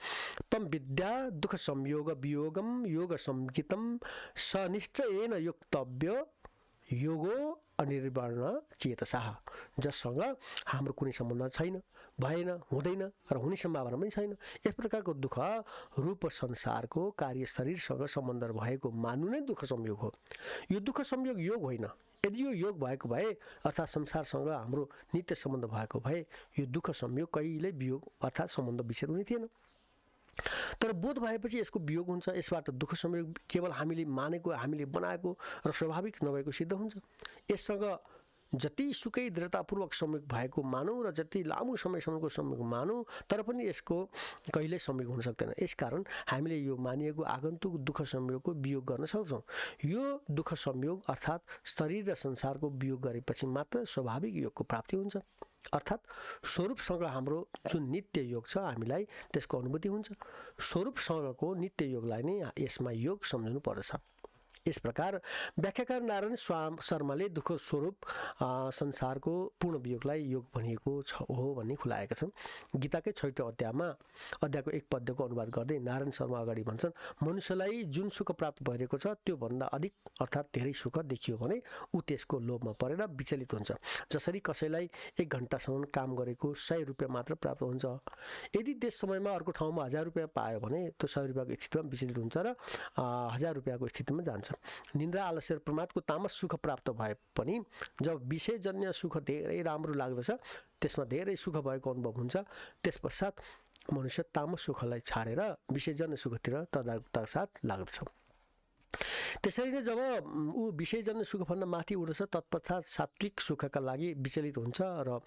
तम विद्या दुःख संयोग वियोगम योग संगीतम सनिश्चयेन योक्तव्य योगो अनिर्वर्ण चेतसाः। जससँग हाम्रो कुनै सम्बन्ध छैन, भएन, हुँदैन र हुने सम्भावना पनि छैन। यस प्रकारको दुःख रूप संसारको कार्य शरीरसँग सम्बन्ध भएको मान्नु नै दुःख संयोग हो। यो दुःख संयोग योग होइन। यदि यो योग भएको भए अर्थात् संसारसँग हाम्रो नित्य सम्बन्ध भएको भए यो दुःख संयोग कहिल्यै वियोग अर्थात् सम्बन्ध विच्छेद हुने थिएन। तर बोध भएपछि यसको वियोग हुन्छ। यसबाट दुःख संयोग केवल हामीले मानेको, हामीले बनाएको र स्वाभाविक नभएको सिद्ध हुन्छ। यससँग जति सुकै दृढतापूर्वक संयोग भएको मानौँ र जति लामो समयसम्मको संयोग मानौँ तर पनि यसको कहिल्यै संयोग हुन सक्दैन। यसकारण हामीले यो मानिएको आगन्तुक दुःख संयोगको वियोग गर्न सक्छौँ। यो दुःख संयोग अर्थात् शरीर र संसारको वियोग गरेपछि मात्र स्वाभाविक योगको प्राप्ति हुन्छ। अर्थात् स्वरूपसँग हाम्रो जुन नित्य योग छ हामीलाई त्यसको अनुभूति हुन्छ। स्वरूपसँगको नित्य योगलाई नै यसमा योग सम्झनु पर्दछ। यस प्रकार व्याख्याकार नारायण शर्माले दुःख स्वरूप संसारको पूर्ण वियोगलाई योग भनिएको हो भन्ने खुलाएका छन्। गीताकै 6औं अध्यायको 1 पद्यको अनुवाद गर्दै नारायण शर्मा अगाडि भन्छन् मनुष्यलाई जुन सुख प्राप्त भइरहेको छ त्योभन्दा अधिक अर्थात् धेरै सुख देखियो भने ऊ त्यसको लोभमा परेर विचलित हुन्छ। जसरी कसैलाई 1 घण्टासम्म काम गरेको 100 रुपियाँ मात्र प्राप्त हुन्छ। यदि त्यस समयमा अर्को ठाउँमा 1000 रुपियाँ पायो भने त्यो 100 रुपियाँको स्थितिमा विचलित हुन्छ र 1000 रुपियाँको स्थितिमा जान्छ। निन्द्रा आलस्य र प्रमादको तामस सुख प्राप्त भए पनि जब विषयजन्य सुख धेरै राम्रो लाग्दछ त्यसमा धेरै सुख भएको अनुभव हुन्छ। त्यसपश्चात मनुष्य तामस सुखलाई छाडेर विषयजन्य सुखतिर तदारुकताका साथ लाग्दछ। त्यसरी नै जब ऊ विषयजन्य सुखभन्दा माथि उठ्छ तत्पश्चात सात्विक सुखका लागि विचलित हुन्छ र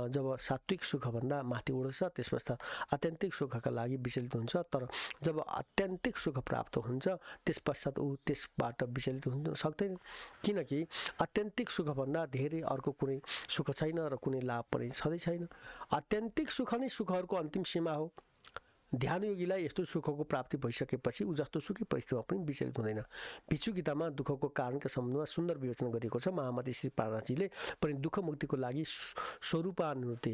जब सात्विक सुखभन्दा माथि उठ्छ त्यस पश्चात आत्यन्तिक सुखका लागि विचलित हुन्छ। तर जब आत्यन्तिक सुख प्राप्त हुन्छ त्यस पश्चात ऊ त्यसबाट विचलित हुन सक्दैन, किनकि आत्यन्तिक सुखभन्दा धेरै अर्को कुनै सुख छैन र कुनै लाभ पनि छँदै छैन। आत्यन्तिक सुख नै सुखहरूको अन्तिम सीमा हो। ध्यानयोगीलाई यस्तो सुखको प्राप्ति भइसकेपछि ऊ जस्तो सुखी परिस्थितिमा पनि विचलित हुँदैन। भिक्षु गीतामा दुःखको कारणका सम्बन्धमा सुन्दर विवेचना गरिएको छ। महामती श्री प्राणजीले पनि दुःख मुक्तिको लागि स्वरूपानुभूति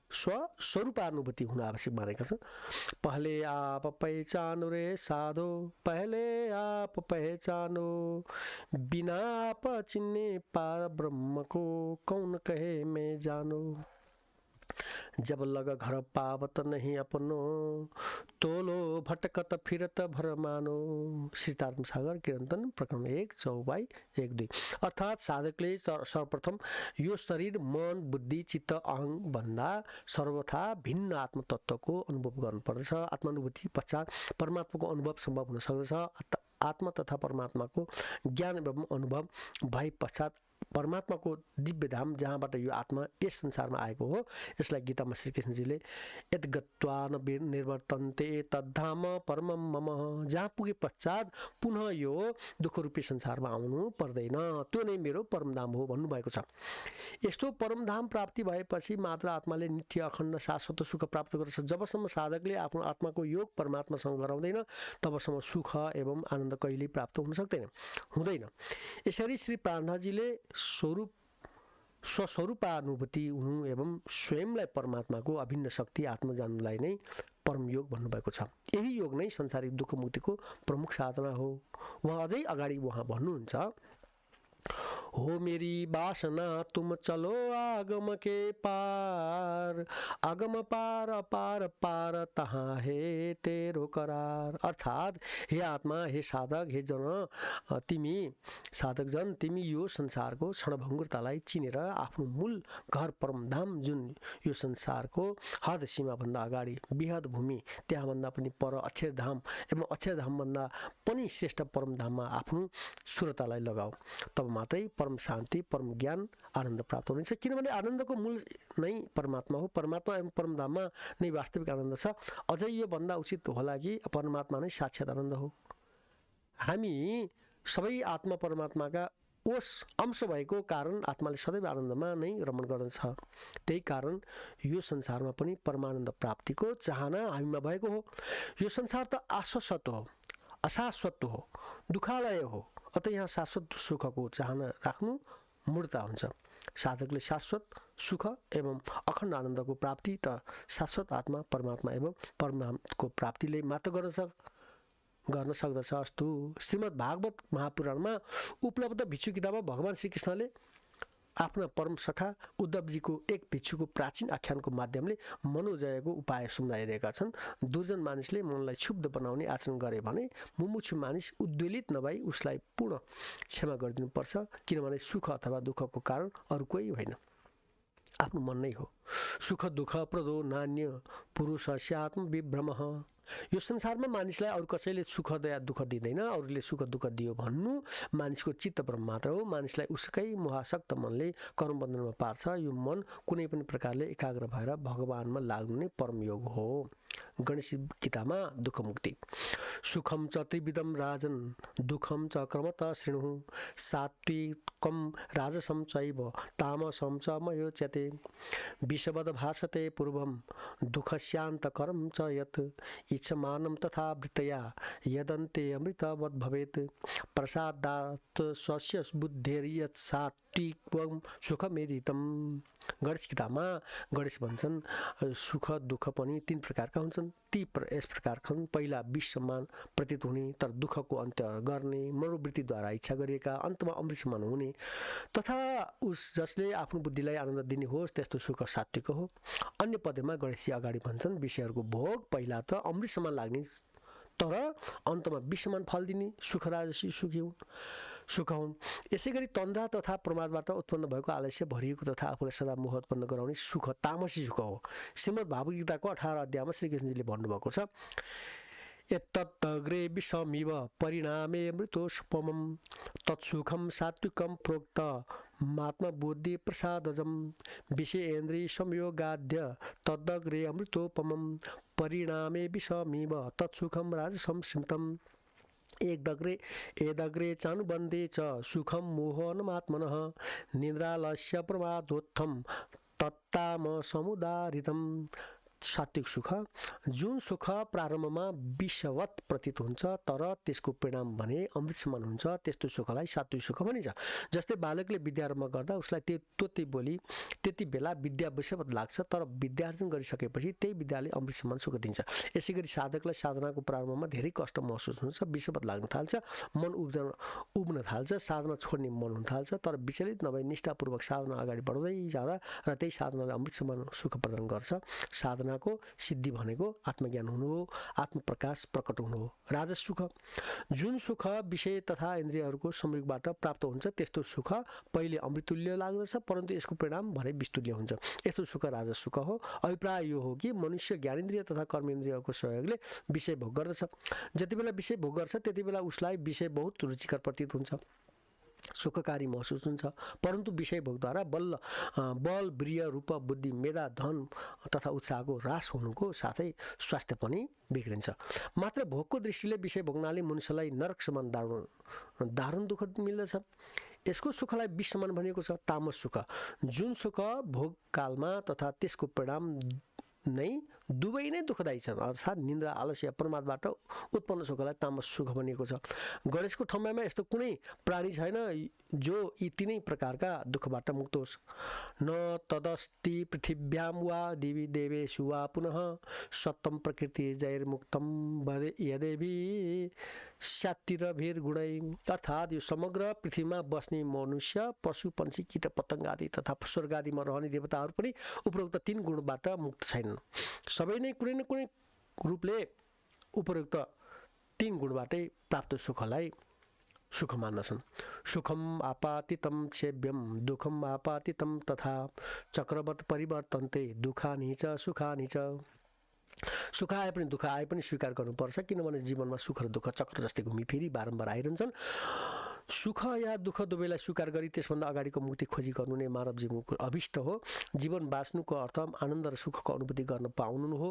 स्वरूपानुभूति हुन आवश्यक मानेका छन्। पहले आप पहचानो रे साधो, पहले आप पहचानो, बिना आप चिन्ने पार ब्रह्म को कौन कहे मैं जानो। जब लग घर पावत नहीं अपनो, तोलो भटकत फिरत भरमानो। श्रीतार्थ सागर कीर्तन प्रकरण 1 चौपाई 1-2। अर्थात् साधकले सर्वप्रथम यो शरीर मन बुद्धि चित्त अहङ भन्दा सर्वथा भिन्न आत्मतत्त्वको अनुभव गर्नुपर्दछ। आत्मानुभूति पश्चात परमात्माको अनुभव सम्भव हुन सक्दछ। आत्मा तथा परमात्माको ज्ञान एवं अनुभव भए पश्चात परमात्माको दिव्य धाम जहाँबाट यो आत्मा यस संसारमा आएको हो, यसलाई गीतामा श्रीकृष्णजीले यद्गत्वा न निर्वर्तन्ते तद्धाम परमं मम, जहाँ पुगे पश्चात पुनः यो दुःखरूपी संसारमा आउनु पर्दैन, त्यो नै मेरो परमधाम हो भन्नुभएको छ। यस्तो परमधाम प्राप्ति भएपछि मात्र आत्माले नित्य अखण्ड शाश्वत सुख प्राप्त गर्छ। जबसम्म साधकले आफ्नो आत्माको योग परमात्मासँग गराउँदैन तबसम्म सुख एवं आनन्द कहिल्यै प्राप्त हुन हुँदैन। यसरी श्री प्राणजीले स्वस्वरूपानुभूति हुनु एवं स्वयंलाई परमात्माको अभिन्न शक्ति आत्मा जान्नुलाई नै परम योग भन्नुभएको छ। यही योग नै संसारिक दुःख मुक्तिको प्रमुख साधना हो। उहाँ अझै अगाडि भन्नुहुन्छ, हो मेरी वासना तुम चलो आगम के पार, आगम पार पार पार तहाँ है तेरो करार। अर्थात् हे आत्मा, हे साधक, हे जन, तिमी साधकजन, तिमी यो संसारको क्षणभङ्गुरतालाई चिनेर आफ्नो मूल घर परमधाम जुन यो संसारको हद सीमाभन्दा अगाडि विहद भूमि त्यहाँभन्दा पनि पर अक्षरधाम एवं अक्षरधामभन्दा पनि श्रेष्ठ परमधाममा आफ्नो सुरतालाई लगाऊ। तब मात्रै परम शान्ति, परम ज्ञान, आनन्द प्राप्त हुनेछ। किनभने आनन्दको मूल नै परमात्मा हो। परमात्मा एवं परमधाममा नै वास्तविक आनन्द छ। अझै यो भन्दा उचित होला कि परमात्मा नै साक्षात् आनन्द हो। हामी सबै आत्मा परमात्माका ओस अंश भएको कारण आत्माले सदैव आनन्दमा नै रमण गर्दछ। त्यही कारण यो संसारमा पनि परमानन्द प्राप्तिको चाहना हामीमा भएको हो। यो संसार त अशाश्वत हो, अशाश्वत हो, दुःखालय हो। अत यहाँ शाश्वत सुखको चाहना राख्नु मूर्खता हुन्छ। साधकले शाश्वत सुख एवं अखण्ड आनन्दको प्राप्ति त शाश्वत आत्मा परमात्मा एवं परमधामको प्राप्तिले मात्र गर्न सक्दछ। अस्तु। श्रीमद् भागवत महापुराणमा उपलब्ध भिक्षु किताबमा भगवान श्रीकृष्णले आफ्ना परम सखा उद्धवजीको एक भिक्षुको प्राचीन आख्यानको माध्यमले मनोजयको उपाय सुनाइरहेका छन्। दुर्जन मानिसले मनलाई क्षुब्ध बनाउने आचरण गरे भने मुमुक्षु मानिस उद्वेलित नभई उसलाई पूर्ण क्षमा गरिदिनुपर्छ, किनभने सुख अथवा दुःखको कारण अरू कोही होइन, आफ्नो मन नै हो। सुख दुःख प्रदो नान्य पुरुषस्य आत्म विभ्रमः। यो संसारमा मानिसलाई अरू कसैले सुख दया दुःख दिँदैन। अरूले सुख दुःख दियो भन्नु मानिसको चित्त भ्रम मात्र हो। मानिसलाई उसकै मोहासक्त मनले कर्मबन्धनमा पार्छ। यो मन कुनै पनि प्रकारले एकाग्र भएर भगवानमा लाग्नु नै परम योग हो। गणेश गीतामा दुःख मुक्ति। सुखम च त्रिविधम राजन, दुःखम च क्रमतः शृणु, सात्विकम राजसम चैव तामसम च मयोच्यते, विषवद भासते पूर्वम दुःखस्यान्तकरं च यत्, इच्छमानं तथा वृत्तया यदन्ते अमृतवद् भवेत्, प्रसादात् स्वस्य बुद्धिर्यत् सात्विकं सुखमेदितं। गणेश गीतामा गणेश भन्छन् सुख दुःख पनि तीन प्रकारका हुन्छन्। ती यस प्रकार छन्। पहिला विष सम्मान प्रतीत हुने तर दुःखको अन्त्य गर्ने, मनोवृत्तिद्वारा इच्छा गरिएका, अन्तमा अमृत समान हुने तथा उस जसले आफ्नो बुद्धिलाई आनन्द दिने होस् त्यस्तो सुख सात्विक हो। अन्य पदमा गणेशजी अगाडि भन्छन् विषयहरूको भोग पहिला त अमृत समान लाग्ने तर अन्तमा विष समान फल दिने सुख राजसी सुखी हुन्। सुख हुन्। यसै गरी तन्द्रा तथा प्रमादबाट उत्पन्न भएको आलस्य भरिएको तथा आफूलाई सदा मोह उत्पन्न गराउने सुख तामसी सुख हो। श्रीमद् भागवत गीताको 18 अध्यायमा श्रीकृष्णजीले भन्नुभएको छ, एतत्तग्रे विषमिव परिणामे मृतोष्पमं तत्सुखं सात्विकं प्रोक्त मात्मबुद्धि प्रसादजं विषयेन्द्रिय संयोगाद्य तदग्रे अमृतोपमं परिणामे विषमिव तत्सुखं राजसं स्मृतम् एदग्रे चानुबन्धे च सुखं मोहनमात्मनः निद्रालस्य प्रमादोत्थं तत्ताम समुदारितम्। सात्विक सुख, जुन सुख प्रारम्भमा विषवत प्रतीत हुन्छ तर त्यसको परिणाम भने अमृत समान हुन्छ, त्यस्तो सुखलाई सात्विक सुख भनिन्छ। जस्तै बालकले विद्यारम्भ गर्दा उसलाई त्यति बोली त्यति बेला विद्या विषवत लाग्छ, तर विद्यार्जन गरिसकेपछि त्यही विद्याले अमृत समान सुख दिन्छ। यसै गरी साधकलाई साधनाको प्रारम्भमा धेरै कष्ट महसुस हुन्छ, विषवत लाग्न थाल्छ, मन उब्न थाल्छ, साधना छोड्ने मन हुन थाल्छ, तर विचलित नभई निष्ठापूर्वक साधना अगाडि बढाउँदै जाँदा र त्यही साधनाले अमृत समान सुख प्रदान गर्छ। साधनाको सिद्धि भनेको आत्मज्ञान हुनु हो, आत्मप्रकाश प्रकट हुनु हो। राजस सुख, जुन सुख विषय तथा इन्द्रियहरूको संयोगबाट प्राप्त हुन्छ त्यस्तो सुख पहिले अमृतुल्य लाग्दछ, परन्तु यसको परिणाम भने विस्तुल्य हुन्छ। यस्तो सुख राजस सुख हो। अभिप्राय यो हो कि मनुष्य ज्ञानेन्द्रिय तथा कर्मेन्द्रियको सहयोगले विषय भोग गर्दछ। जति बेला विषय भोग गर्छ त्यति बेला उसलाई विषय बहुत रुचिकर प्रतीत हुन्छ, सुखकारी महसुस हुन्छ, परन्तु विषय भोगद्वारा बल वीर्य रूप बुद्धि मेधा धन तथा उत्साहको ह्रास हुनुको साथै स्वास्थ्य पनि बिग्रिन्छ। मात्र भोगको दृष्टिले विषय भोग्नाले मनुष्यलाई नरक समान दारुण दुःख मिल्दछ। यसको सुखलाई विष समान भनिएको छ। तामस सुख, जुन सुख भोगकालमा तथा त्यसको परिणाम नै दुवै नै दुःखदायी छन्, अर्थात् निन्द्रा आलस्य प्रमादबाट उत्पन्न सुखलाई तामस सुख भनिएको छ। गणेशको ठम्बामा यस्तो कुनै प्राणी छैन जो यी तीनै प्रकारका दुःखबाट मुक्त होस्। न तदस्ति पृथिव्यां वा दिवि देवेषु वा पुनः सत्तम प्रकृति जैर्मुक्तम यदेवी स्यातिरभिर्गुणै। अर्थात् यो समग्र पृथ्वीमा बस्ने मनुष्य, पशु पक्षी कीट पतंग आदि तथा स्वर्ग आदिमा रहने देवताहरू पनि उपरोक्त 3 गुणबाट मुक्त छैनन्। सबै नै कुनै न कुनै रूपले उपरोक्त 3 गुणबाटै प्राप्त सुखलाई सुख मान्दछन्। सुखम आपातितम सेव्यम दुःखम आपातितम तथा चक्रवत परिवर्तन्ते दुःखानि च सुखानि च। सुख आए पनि दुःख आए पनि स्वीकार गर्नुपर्छ, किनभने जीवनमा सुख र दुःख चक्र जस्तै घुमिफिरी बारम्बार आइरहन्छन्। सुख या दुःख दुवैलाई स्वीकार गरी त्यसभन्दा अगाडिको मुक्ति खोजी गर्नु नै मानव जीवनको अभिष्ट हो। जीवन बाँच्नुको अर्थ आनन्द र सुखको अनुभूति गर्न पाउनु हो।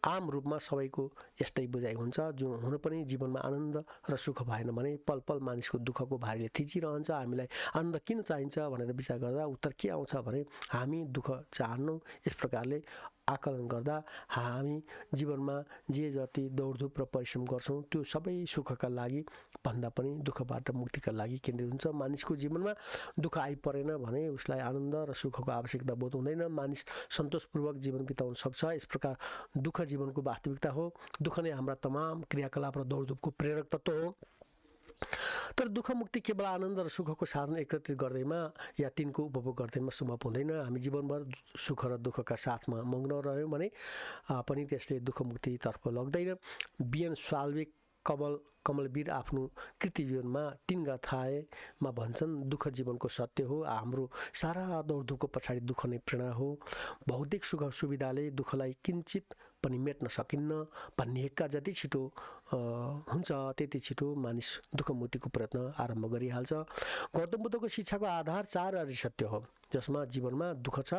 आम रूपमा सबैको यस्तै बुझाइ हुन्छ। जो हुन पनि जीवनमा आनन्द र सुख भएन भने पल पल मानिसको दुःखको भारीले थिचिरहन्छ। हामीलाई आनन्द किन चाहिन्छ भनेर विचार गर्दा उत्तर के आउँछ भने हामी दुःख चाहन्नौँ। यस प्रकारले आकलन गर्दा हामी जीवनमा जे जति दौडधुप र परिश्रम गर्छौँ त्यो सबै सुखका लागि भन्दा पनि दुःखबाट मुक्तिका लागि केन्द्रित हुन्छ। मानिसको जीवनमा दुःख आइपरेन भने उसलाई आनन्द र सुखको आवश्यकता बोध हुँदैन। मानिस सन्तोषपूर्वक जीवन बिताउन सक्छ। यस प्रकार दुःख जीवनको वास्तविकता हो। दुःख नै हाम्रा तमाम क्रियाकलाप र दौडधुपको प्रेरक तत्त्व हो। तर दुःख मुक्ति केवल आनन्द र सुखको साधन एकत्रित गर्दैमा या तिनको उपभोग गर्दैमा सम्भव हुँदैन। हामी जीवनभर सुख र दुःखका साथमा मग्न रह्यौँ भने पनि त्यसले दुःख मुक्तितर्फ लग्दैन। बिएन स्वाल्विक कमलवीर आफ्नो कृति जीवनमा 3 गाथामा भन्छन्, दुःख जीवनको सत्य हो। हाम्रो सारा दौडधुपको पछाडि दुःख नै प्रेरणा हो। भौतिक सुख सुविधाले दुःखलाई किञ्चित पनि मेट्न सकिन्न। भनिएका जति छिटो हुन्छ त्यति छिटो मानिस दुःख मुक्तिको प्रयत्न आरम्भ गरिहाल्छ। गौतम बुद्धको शिक्षाको आधार 4 अरी सत्य हो, जसमा जीवनमा दुःख छ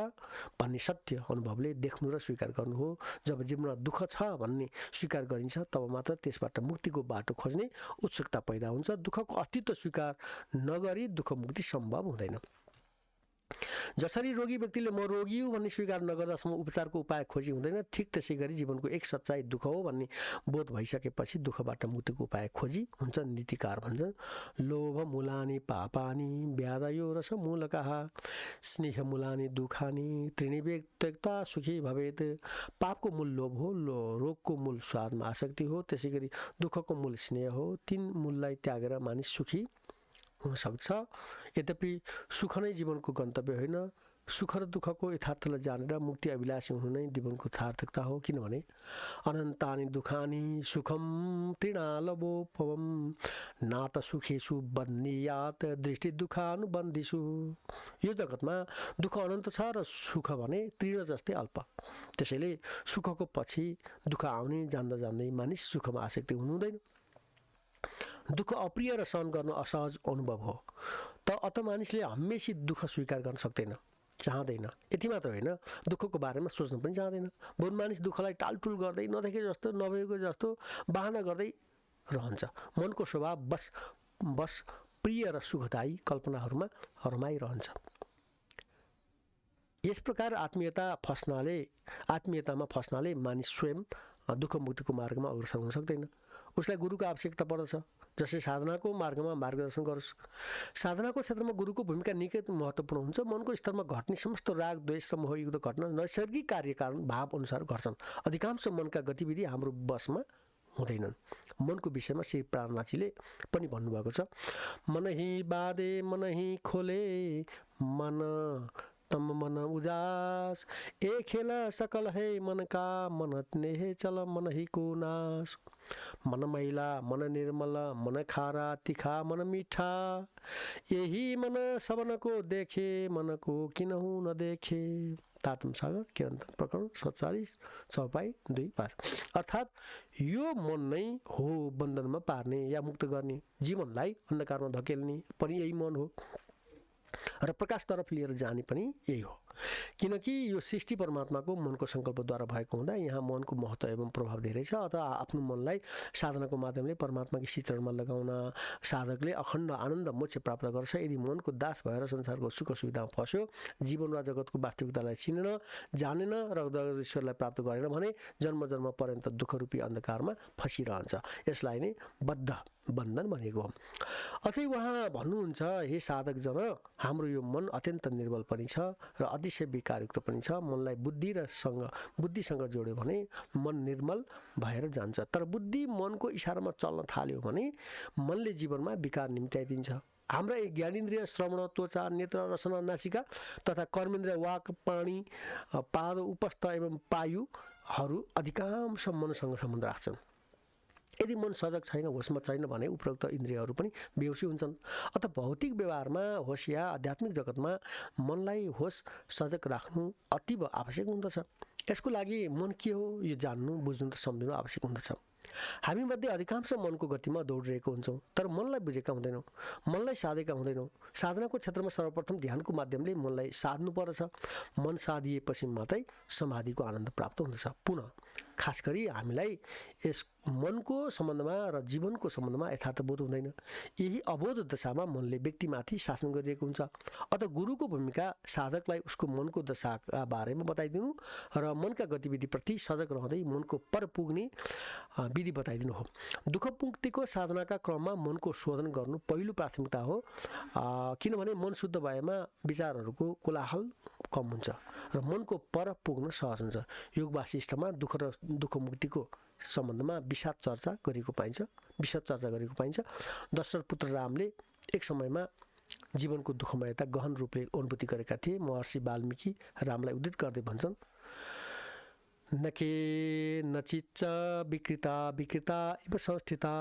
भन्ने सत्य अनुभवले देख्नु र स्वीकार गर्नु हो। जब जीवनमा दुःख छ भन्ने स्वीकार गरिन्छ तब मात्र त्यसबाट मुक्तिको बाटो खोज्ने उत्सुकता पैदा हुन्छ। दुःखको अस्तित्व स्वीकार नगरी दुःख मुक्ति सम्भव हुँदैन। जसरी रोगी व्यक्तिले म रोगी हुँ भन्ने स्वीकार नगर्दासम्म उपचारको उपाय खोजी हुँदैन, ठिक त्यसै गरी जीवनको एक सच्चाइ दुःख हो भन्ने बोध भइसकेपछि दुःखबाट मुक्तिको उपाय खोजी हुन्छ। नीतिकार भन्छन्, लोभ मूलानि पापानि व्याधयो रस मूलकाः स्नेह मूलानि दुःखानि त्रीणि त्यक्त्वा सुखी भवेत्। पापको मूल लोभ हो, रोगको मूल स्वादमा आसक्ति हो, त्यसै गरी दुःखको मूल स्नेह हो। 3 मूललाई त्यागेर मानिस सुखी हुन सक्छ। यद्यपि सुख नै जीवनको गन्तव्य होइन, सुख र दुःखको यथार्थलाई जानेर मुक्ति अभिलाषी हुनु नै जीवनको सार्थकता हो। किनभने अनन्तानि दुःखानि सुखम तृणालवोपवम नात सुखेषु बन्धीयात दृष्टि दुःखानुबन्धिषु। यो जगतमा दुःख अनन्त छ र सुख भने तृण जस्तै अल्प। त्यसैले सुखको पछि दुःख आउने जान्दा जान्दै मानिस सुखमा आसक्ति हुनु हुँदैन। दुःख अप्रिय र सहन गर्न असहज अनुभव हो। अत मानिसले हमेसी दुःख स्वीकार गर्न सक्दैन, चाहँदैन। यति मात्र होइन, दुःखको बारेमा सोच्न पनि चाहँदैन। बरु मानिस दुःखलाई टालटुल गर्दै नदेखे जस्तो नभएको जस्तो बहाना गर्दै रहन्छ। मनको स्वभाव बस प्रिय र सुखदायी कल्पनाहरूमा रमाइरहन्छ। यस प्रकार आत्मीयतामा फस्नाले मानिस स्वयं दुःख मुक्तिको मार्गमा अग्रसर हुन सक्दैन। उसलाई गुरुको आवश्यकता पर्दछ, जसले साधनाको मार्गमा मार्गदर्शन गरोस्। साधनाको क्षेत्रमा गुरुको भूमिका निकै महत्त्वपूर्ण हुन्छ। मनको स्तरमा घट्ने समस्त राग, द्वेष र मोहयुक्त घटना नैसर्गिक कार्यकारण भाव अनुसार घट्छन्। अधिकांश मनका गतिविधि हाम्रो बसमा हुँदैनन्। मनको विषयमा श्री प्राणनाथजीले पनि भन्नुभएको छ, मन ही बाधे मन ही खोले मन तम मन उजास ए खेल सकल है मन का मन ने चल मन ही को नाश। मन मैला मन निर्मल मन खारा तिखा मन मीठा यही मन सबन को देखे मन को किनहु न देखे। तारतम सागर किरन्तन प्रकरण 47 चौपाई 2-5। अर्थात् यो मन नै हो बन्धनमा पार्ने या मुक्त गर्ने, जीवनलाई अन्धकारमा धकेल्ने पनि यही मन हो र प्रकाशतर्फ लिएर जाने पनि यही हो। किनकि यो सृष्टि परमात्माको मनको सङ्कल्पद्वारा भएको हुँदा यहाँ मनको महत्त्व एवं प्रभाव धेरै छ। अतः आफ्नो मनलाई साधनाको माध्यमले परमात्माको श्रीचरणमा लगाउन साधकले अखण्ड आनन्द मोक्ष प्राप्त गर्छ। यदि मनको दास भएर संसारको सुख सुविधामा फस्यो, जीवन वा जगतको वास्तविकतालाई चिनेन, जानेन र ईश्वरलाई प्राप्त गरेन भने जन्म जन्म पर्यन्त दुःखरूपी अन्धकारमा फसिरहन्छ। यसलाई नै बद्ध बन्धन भनेको हो। अझै उहाँ भन्नुहुन्छ, हे साधकजन, हाम्रो यो मन अत्यन्त निर्बल पनि छ र अतिशय विकारयुक्त पनि छ। मनलाई बुद्धिसँग जोड्यो भने मन निर्मल भएर जान्छ। तर बुद्धि मनको इशारामा चल्न थाल्यो भने मनले जीवनमा विकार निम्त्याइदिन्छ। हाम्रा ज्ञानेन्द्रिय श्रवण, त्वचा, नेत्र, रसना, नासिका तथा कर्मेन्द्रिय वाक, पाणी, पाद, उपस्थ एवं पायुहरू अधिकांश मनसँग सम्बन्ध राख्छन्। यदि मन सजग छैन, होसमा छैन भने उपरोक्त इन्द्रियहरू पनि बेहोसी हुन्छन्। अत भौतिक व्यवहारमा होस या आध्यात्मिक जगतमा मनलाई होस सजग राख्नु अतीव आवश्यक हुँदछ। यसको लागि मन के हो यो जान्नु, बुझ्नु र सम्झिनु आवश्यक हुँदछ। हामीमध्ये अधिकांश मनको गतिमा दौडिरहेको हुन्छौँ, तर मनलाई बुझेका हुँदैनौँ, मनलाई साधेका हुँदैनौँ। साधनाको क्षेत्रमा सर्वप्रथम ध्यानको माध्यमले मनलाई साध्नु पर्छ। मन साधिएपछि मात्रै समाधिको आनन्द प्राप्त हुँदछ। पुनः खास गरी हामीलाई यस मनको सम्बन्धमा र जीवनको सम्बन्धमा यथार्थबोध हुँदैन। यही अबोध दशामा मनले व्यक्तिमाथि शासन गरिरहेको हुन्छ। अत गुरुको भूमिका साधकलाई उसको मनको दशाका बारेमा बताइदिनु र मनका गतिविधिप्रति सजग रहँदै मनको पर पुग्ने विधि बताइदिनु हो। दुःख मुक्तिको साधनाका क्रममा मनको शोधन गर्नु पहिलो प्राथमिकता हो। किनभने मन शुद्ध भएमा विचारहरूको कोलाहल कम हुन्छ र मनको पर पुग्न सहज हुन्छ। योग वासिष्ठमा दुःख मुक्तिको सम्बन्धमा विशद चर्चा गरेको पाइन्छ। दशरथ पुत्र रामले एक समयमा जीवनको दुःखमयता गहन रूपले अनुभूति गरेका थिए। महर्षि वाल्मीकि रामलाई उद्धृत गर्दै भन्छन्, नके नचिच्च विकृता इव संस्थिता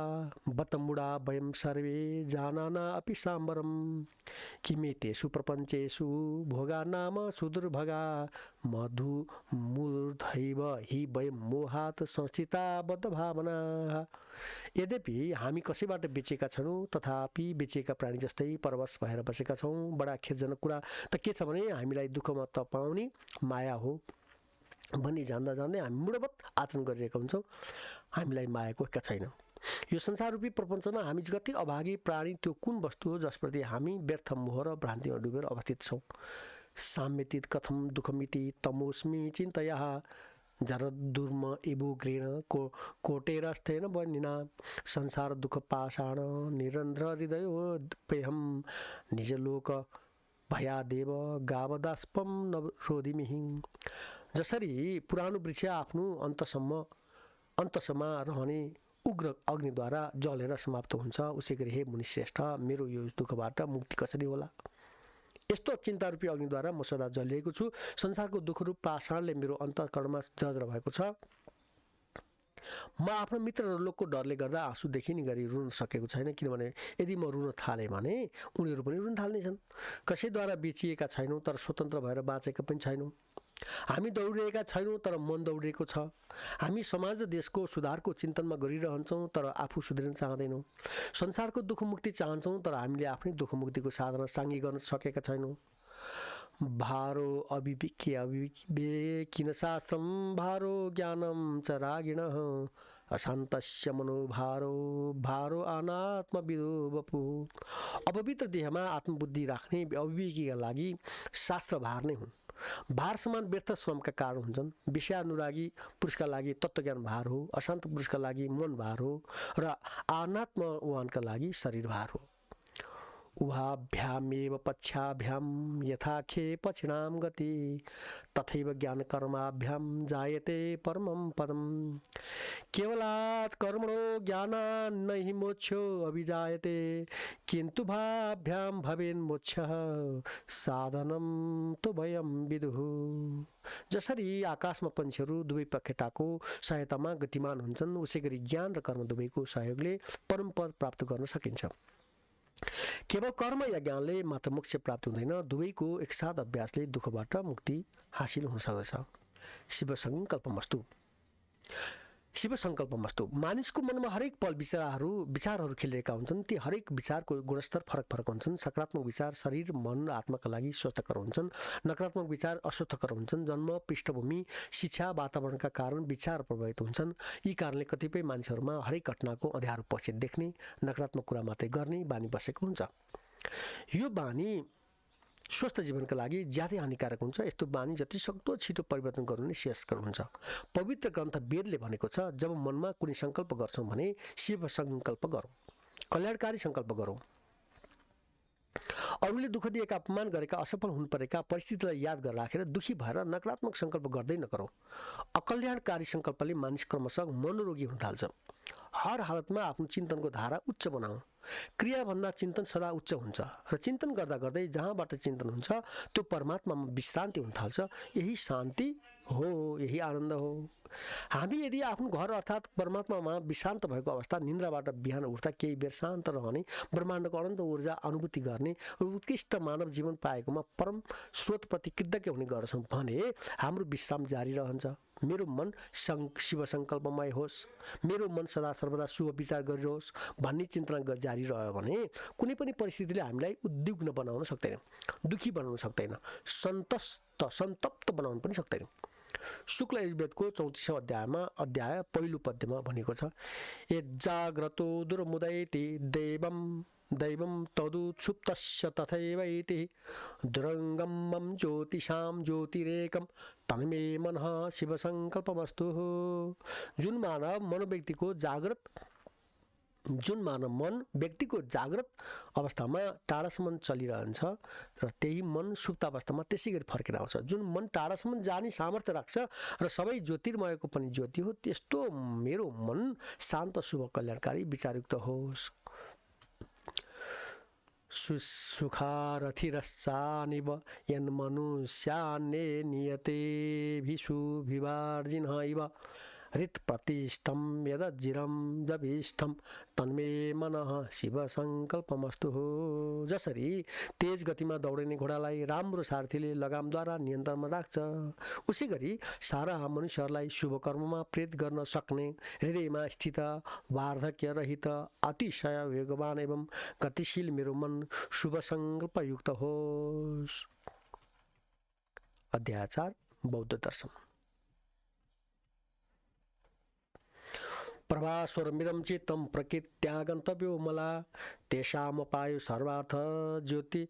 बतमुडा वयं सर्वे जानाना अपि साम्बरम किमेतेषु प्रपञ्चेषु भोगा नाम सुदुर्भगा मधु मूर्धैव हि वयं मोहात् संस्थिता बद्ध भावना। यद्यपि हामी कसैबाट बेचेका छौँ, तथापि बेचेका प्राणी जस्तै परवश भएर बसेका छौँ। बडा खेदजनक कुरा त के छ भने हामीलाई दुःखमा तपाउने माया हो भन्ने जान्दा जान्दै हामी मूढवत आचरण गरिरहेका हुन्छौँ। हामीलाई मायाको हक्क छैन। यो संसाररूपी प्रपञ्चमा हामी जति अभागी प्राणी त्यो कुन वस्तु हो जसप्रति हामी व्यर्थ मोह र भ्रान्तिमा डुबेर अवस्थित छौँ। साम्यतीत कथम दुःखमिति तमोस्मि चिन्तया जरदुर्म इबु घृण कोटेरस्थेन बनिना संसार दुःख पाषाण निरन्ध्र हृदयोपेहम निजलोक भयादेव गावदास्पम नरोधिमिहि। जसरी पुरानो वृक्ष आफ्नो अन्तसम्म रहने उग्र अग्निद्वारा जलेर समाप्त हुन्छ, उसै गरी हे मुनिश्रेष्ठ, मेरो यो दुःखबाट मुक्ति कसरी होला? यस्तो चिन्ता रूपी अग्निद्वारा म सदा जलिएको छु। संसारको दुःखरूप पाषाणले मेरो अन्तःकरणमा जर्जर भएको छ। म आफ्नो मित्र र लोकको डरले गर्दा आँसु देखिने गरी रुन सकेको छैन, किनभने यदि म रुन थालेँ भने उनीहरू पनि रुन थाल्नेछन्। कसैद्वारा बेचिएका छैनौँ तर स्वतन्त्र भएर बाँचेका पनि छैनौँ। हामी दौडिरहेका छैनौँ तर मन दौडिरहेको छ। हामी समाज र देशको सुधारको चिन्तनमा गरिरहन्छौँ तर आफू सुध्रिन चाहँदैनौँ। संसारको दुःखमुक्ति चाहन्छौँ तर हामीले आफ्नै दुःखमुक्तिको साधना साङ्गी गर्न सकेका छैनौँ। भारो अविवेकी अविवेकिन शास्त्रम भारो ज्ञानम च रागिणः अशान्तस्य मनोभारो भारो अनात्मविदो वपु। अपवित्र देहमा आत्मबुद्धि राख्ने अविवेकीका लागि शास्त्र भार नै हुन्। भार समान व्यर्थ श्रमका कारण हुन्छन्। विषयानुरागी पुरुषका लागि तत्त्वज्ञान भार हो, अशान्त पुरुषका लागि मन भार हो र अनात्मवानका लागि शरीर भार हो। उभाभ्यामेव पक्षाभ्याम यथाखे पक्षिणाम गति तथैव ज्ञानकर्माभ्याम जायते परमं पदम। केवलात् कर्मणो ज्ञानान् न हि मोक्षो अभिजायते किन्तु भाभ्याम भवेन् मोक्षः साधनं तु वयं विदुः। जसरी आकाशमा पंक्षीहरू दुवै प्रखेटाको सहायतामा गतिमान हुन्छन्, उसै गरी ज्ञान र कर्म दुवैको सहयोगले परम पद प्राप्त गर्न सकिन्छ। केवल कर्म या ज्ञानले मात्र मोक्ष प्राप्त हुँदैन, दुवैको एकसाथ अभ्यासले दुःखबाट मुक्ति हासिल हुन सक्दछ। शिव संकल्पमस्तु। शिव संकल्पमस्तु। मानिसको मनमा हरेक पल विचारहरू खेलिरहेका हुन्छन्। ती हरेक विचारको गुणस्तर फरक फरक हुन्छन्। सकारात्मक विचार शरीर, मन र आत्माका लागि स्वस्थकर हुन्छन्। नकारात्मक विचार अस्वस्थकर हुन्छन्। जन्म, पृष्ठभूमि, शिक्षा, वातावरणका कारण विचार प्रभावित हुन्छन्। यी कारणले कतिपय मानिसहरूमा हरेक घटनाको अँध्यारो पक्ष देख्ने, नकारात्मक कुरा मात्रै गर्ने बानी बसेको हुन्छ। यो बानी स्वस्थ जीवनका लागि ज्यादै हानिकारक हुन्छ। यस्तो बानी जति सक्दो छिटो परिवर्तन गर्नु नै श्रेयस्कर हुन्छ। पवित्र ग्रन्थ वेदले भनेको छ, जब मनमा कुनै सङ्कल्प गर्छौँ भने शिव सङ्कल्प गरौँ, कल्याणकारी सङ्कल्प गरौँ। अरूले दुःख दिएका, अपमान गरेका, असफल हुन परेका परिस्थितिलाई याद गरेर राखेर दुखी भएर नकारात्मक सङ्कल्प गर्दै नगरौँ। अकल्याणकारी सङ्कल्पले मानिस क्रमशः मनोरोगी हुन थाल्छ। हर हालतमा आफ्नो चिन्तनको धारा उच्च बनाऊ। क्रियाभन्दा चिन्तन सदा उच्च हुन्छ र चिन्तन गर्दा गर्दै जहाँबाट चिन्तन हुन्छ त्यो परमात्मामा विश्रान्ति हुन थाल्छ। यही शान्ति हो, यही आनन्द हो। हामी यदि आफ्नो घर अर्थात् परमात्मामा विश्रान्त भएको अवस्था निन्द्राबाट बिहान उठ्दा केही बेर शान्त रहने, ब्रह्माण्डको अनन्त ऊर्जा अनुभूति गर्ने र उत्कृष्ट मानव जीवन पाएकोमा परम स्रोतप्रति कृतज्ञ हुने गर्छौँ भने हाम्रो विश्राम जारी रहन्छ। मेरो मन शिव सङ्कल्पमय होस्, मेरो मन सदा सर्वदा शुभ विचार गरिरहोस् भन्ने चिन्तना जारी रह्यो भने कुनै पनि परिस्थितिले हामीलाई उद्विग्न बनाउन सक्दैन, दुखी बनाउन सक्दैन, सन्तप्त बनाउन पनि सक्दैन। शुक्ल यजुर्वेदको 34औं अध्याय पहिलो पद्यमा भनेको छ, यज्जाग्रतो दुर्मुदैति दैवं तदुत्सुप्तस्य तथैवैति दुरङ्गमं ज्योतिषां ज्योतिरेकं तन्मे मनः शिव सङ्कल्पमस्तु। जुन मानव मन व्यक्तिको जागृत अवस्थामा टाढासम्म चलिरहन्छ र त्यही मन सुप्त अवस्थामा त्यसै गरी फर्केर आउँछ। जुन मन टाढासम्म जाने सामर्थ्य राख्छ र सबै ज्योतिर्मयको पनि ज्योति हो, त्यस्तो मेरो मन शान्त शुभ कल्याणकारी विचारयुक्त होस्। सुखारथिरश्चानिव यन्मनुष्यान्ये नियते भिषुभिवार्जिनः इव हृत्प्रतिष्ठं यदज्जिरं जभिष्ठं तन्मे मनः शिव सङ्कल्पमस्तु। जसरी तेज गतिमा दौडिने घोडालाई राम्रो सारथीले लगामद्वारा नियन्त्रणमा राख्छ, उसै गरी सारा मनुष्यहरूलाई शुभ कर्ममा प्रेरित गर्न सक्ने हृदयमा स्थित वार्धक्य रहित अतिशय वेगवान एवं गतिशील मेरो मन शुभ सङ्कल्पयुक्त होस्। अध्याय 4 बौद्ध दर्शन। प्रभास्वरमिदं चित्तं प्रकृत्या गन्तव्यो मला तेषामपायो सर्वार्थ ज्योति